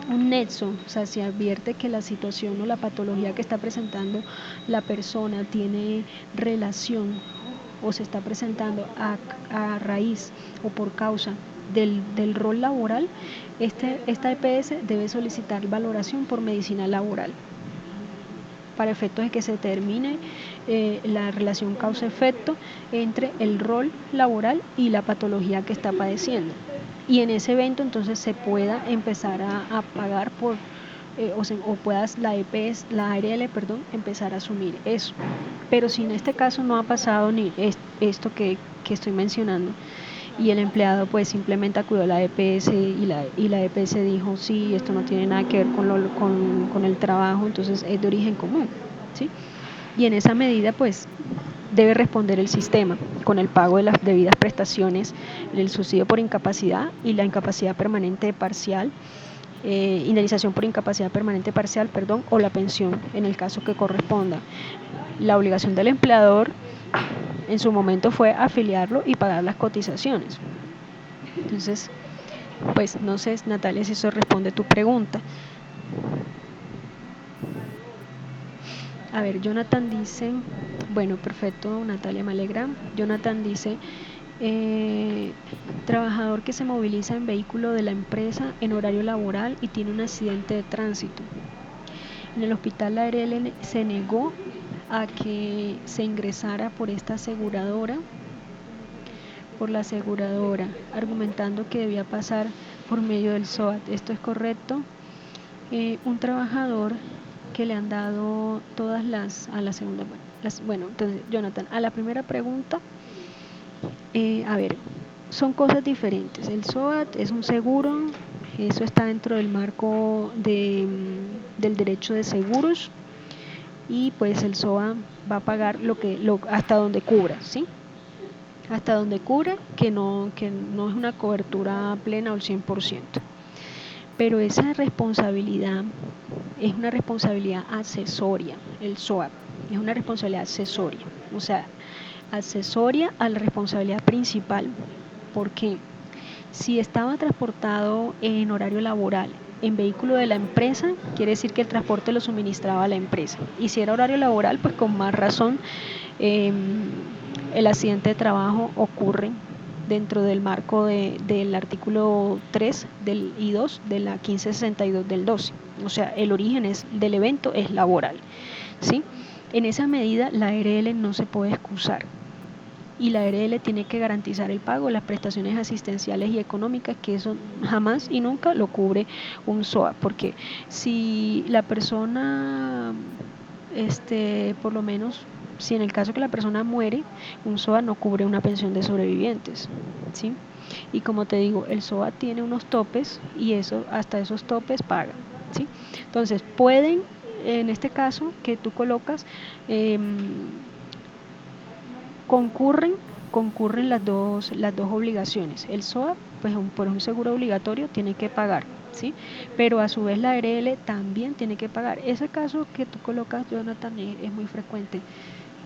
un nexo, o sea, si advierte que la situación o la patología que está presentando la persona tiene relación o se está presentando a raíz o por causa del rol laboral, esta EPS debe solicitar valoración por medicina laboral para efectos de que se determine la relación causa-efecto entre el rol laboral y la patología que está padeciendo. Y en ese evento entonces se pueda empezar a pagar por, o puedas la EPS, la ARL, empezar a asumir eso. Pero si en este caso no ha pasado ni esto que estoy mencionando, y el empleado pues simplemente acudió a la EPS y la EPS dijo sí, esto no tiene nada que ver con el trabajo, entonces es de origen común, ¿sí? Y en esa medida pues debe responder el sistema con el pago de las debidas prestaciones, el subsidio por incapacidad y la incapacidad permanente parcial, indemnización por incapacidad permanente parcial, o la pensión en el caso que corresponda. La obligación del empleador en su momento fue afiliarlo y pagar las cotizaciones. Entonces, pues no sé, Natalia, si eso responde tu pregunta. A ver, Jonathan dice, bueno, perfecto, Natalia, me alegra. Jonathan dice, trabajador que se moviliza en vehículo de la empresa en horario laboral y tiene un accidente de tránsito. En el hospital la ARL se negó a que se ingresara por esta aseguradora, argumentando que debía pasar por medio del SOAT. ¿Esto es correcto? Un trabajador que le han dado todas a la segunda, bueno, entonces, Jonathan, a la primera pregunta, a ver, son cosas diferentes. El SOAT es un seguro, eso está dentro del marco del derecho de seguros, y pues el SOA va a pagar hasta donde cubra, ¿sí? Hasta donde cubra, que no es una cobertura plena o el 100%. Pero esa responsabilidad es una responsabilidad accesoria, el SOAP es una responsabilidad accesoria, o sea, accesoria a la responsabilidad principal, porque si estaba transportado en horario laboral en vehículo de la empresa, quiere decir que el transporte lo suministraba la empresa, y si era horario laboral, pues con más razón el accidente de trabajo ocurre dentro del marco del artículo 3 y 2 de la 1562 del 12. O sea, el origen del evento es laboral, ¿sí? En esa medida, la ARL no se puede excusar, y la ARL tiene que garantizar el pago de las prestaciones asistenciales y económicas, que eso jamás y nunca lo cubre un SOA, porque si la persona, por lo menos, si en el caso que la persona muere, un SOA no cubre una pensión de sobrevivientes, ¿sí? Y como te digo, el SOA tiene unos topes y hasta esos topes paga, ¿sí? Entonces, pueden, en este caso que tú colocas, concurren las dos obligaciones. El SOA, pues por un seguro obligatorio, tiene que pagar, ¿sí? Pero a su vez la ARL también tiene que pagar. Ese caso que tú colocas, Jonathan, es muy frecuente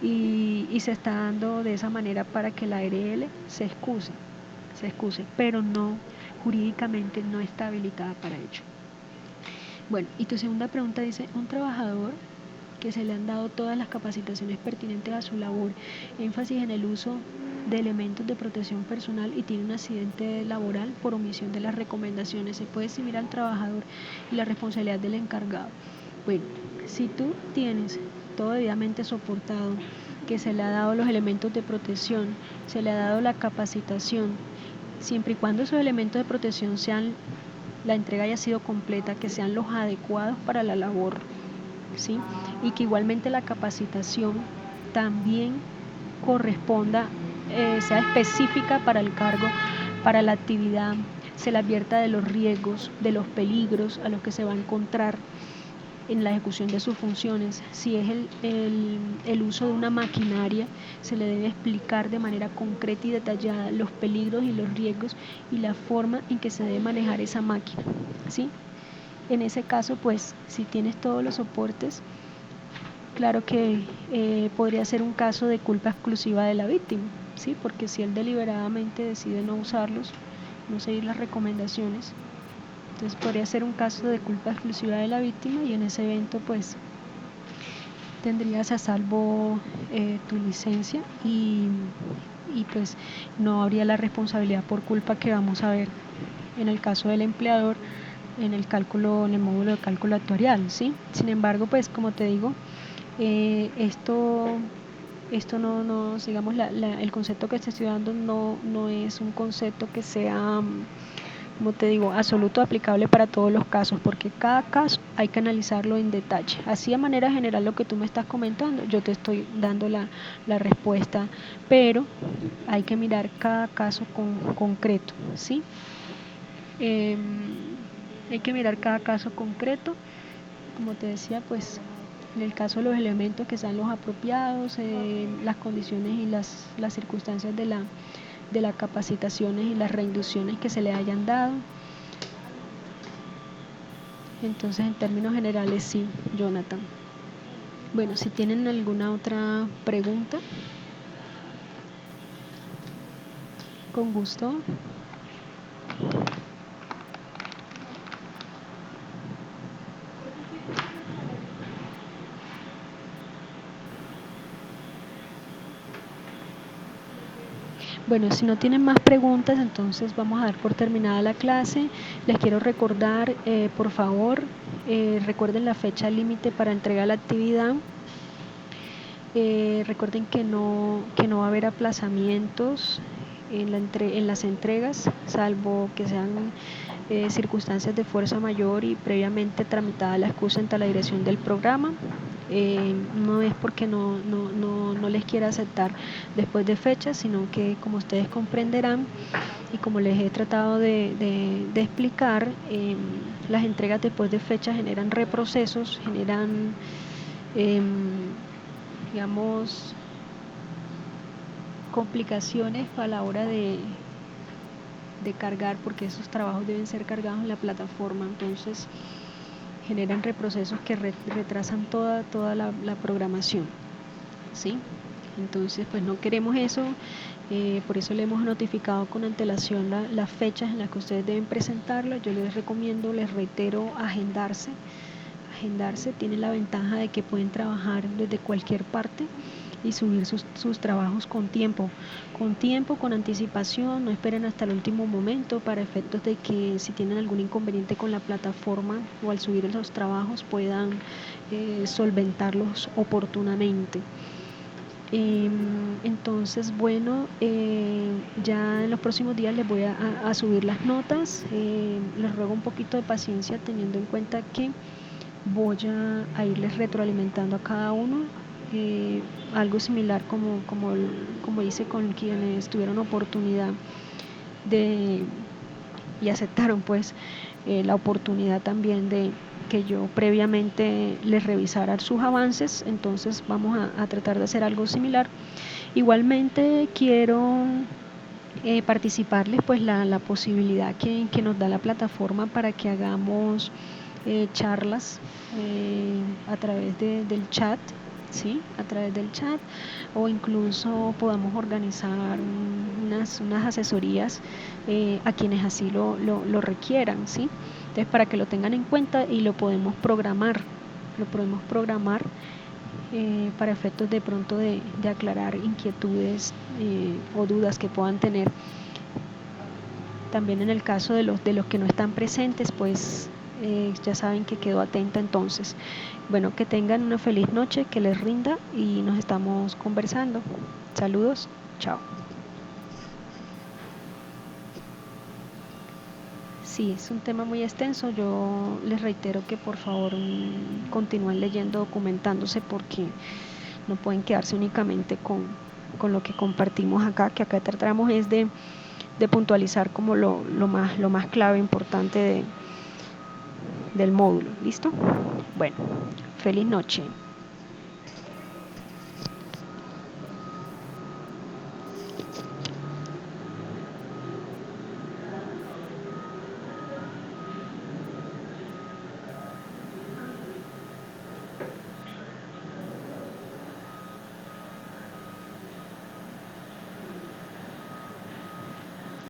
y se está dando de esa manera para que la ARL se excuse, pero no, jurídicamente no está habilitada para ello. Bueno, y tu segunda pregunta dice, un trabajador que se le han dado todas las capacitaciones pertinentes a su labor, énfasis en el uso de elementos de protección personal y tiene un accidente laboral por omisión de las recomendaciones. Se puede eximir al trabajador y la responsabilidad del encargado. Bueno, si tú tienes todo debidamente soportado, que se le ha dado los elementos de protección, se le ha dado la capacitación, siempre y cuando esos elementos de protección sean, la entrega haya sido completa, que sean los adecuados para la labor, ¿sí? Y que igualmente la capacitación también corresponda, sea específica para el cargo, para la actividad, se le advierta de los riesgos, de los peligros a los que se va a encontrar en la ejecución de sus funciones. Si es el uso de una maquinaria, se le debe explicar de manera concreta y detallada los peligros y los riesgos y la forma en que se debe manejar esa máquina, ¿sí? En ese caso, pues, si tienes todos los soportes, claro que podría ser un caso de culpa exclusiva de la víctima, ¿sí? Porque si él deliberadamente decide no usarlos, no seguir las recomendaciones, entonces podría ser un caso de culpa exclusiva de la víctima y en ese evento pues tendrías a salvo tu licencia y pues no habría la responsabilidad por culpa que vamos a ver en el caso del empleador en el módulo de cálculo actuarial, ¿sí? Sin embargo, pues como te digo, esto no digamos, el concepto que te estoy dando no es un concepto que sea, como te digo, absoluto, aplicable para todos los casos, porque cada caso hay que analizarlo en detalle. Así de manera general lo que tú me estás comentando, yo te estoy dando la respuesta, pero hay que mirar cada caso concreto, ¿sí? Hay que mirar cada caso concreto, como te decía, pues en el caso de los elementos que sean los apropiados, las condiciones y las circunstancias de las capacitaciones y las reinducciones que se le hayan dado. Entonces, en términos generales, sí, Jonathan. Bueno, si tienen alguna otra pregunta, con gusto. Bueno, si no tienen más preguntas, entonces vamos a dar por terminada la clase. Les quiero recordar, por favor, recuerden la fecha límite para entregar la actividad. Recuerden que no va a haber aplazamientos en las entregas, salvo que sean circunstancias de fuerza mayor y previamente tramitada la excusa ante la dirección del programa. No es porque no les quiera aceptar después de fecha, sino que, como ustedes comprenderán y como les he tratado de explicar, las entregas después de fecha generan reprocesos, generan digamos, complicaciones a la hora de cargar, porque esos trabajos deben ser cargados en la plataforma, entonces generan reprocesos que retrasan toda la programación, ¿sí? Entonces, pues no queremos eso, por eso le hemos notificado con antelación las fechas en las que ustedes deben presentarlo. Yo les recomiendo, les reitero, agendarse. Tiene la ventaja de que pueden trabajar desde cualquier parte y subir sus trabajos con tiempo, con anticipación. No esperen hasta el último momento, para efectos de que si tienen algún inconveniente con la plataforma o al subir los trabajos puedan solventarlos oportunamente. Entonces, bueno, ya en los próximos días les voy a subir las notas. Les ruego un poquito de paciencia, teniendo en cuenta que voy a irles retroalimentando a cada uno, algo similar como hice con quienes tuvieron oportunidad y aceptaron pues la oportunidad también de que yo previamente les revisara sus avances. Entonces vamos a tratar de hacer algo similar. Igualmente quiero participarles pues la posibilidad que nos da la plataforma para que hagamos charlas a través del chat, ¿sí? A través del chat, o incluso podamos organizar unas asesorías a quienes así lo requieran, ¿sí? Entonces, para que lo tengan en cuenta y lo podemos programar para efectos de pronto de aclarar inquietudes o dudas que puedan tener. También en el caso de los que no están presentes, pues ya saben que quedo atenta entonces. Bueno, que tengan una feliz noche, que les rinda y nos estamos conversando. Saludos, chao. Sí, es un tema muy extenso. Yo les reitero que por favor continúen leyendo, documentándose, porque no pueden quedarse únicamente con lo que compartimos acá, que acá tratamos es de puntualizar como lo más clave, importante del módulo. ¿Listo? Bueno, feliz noche.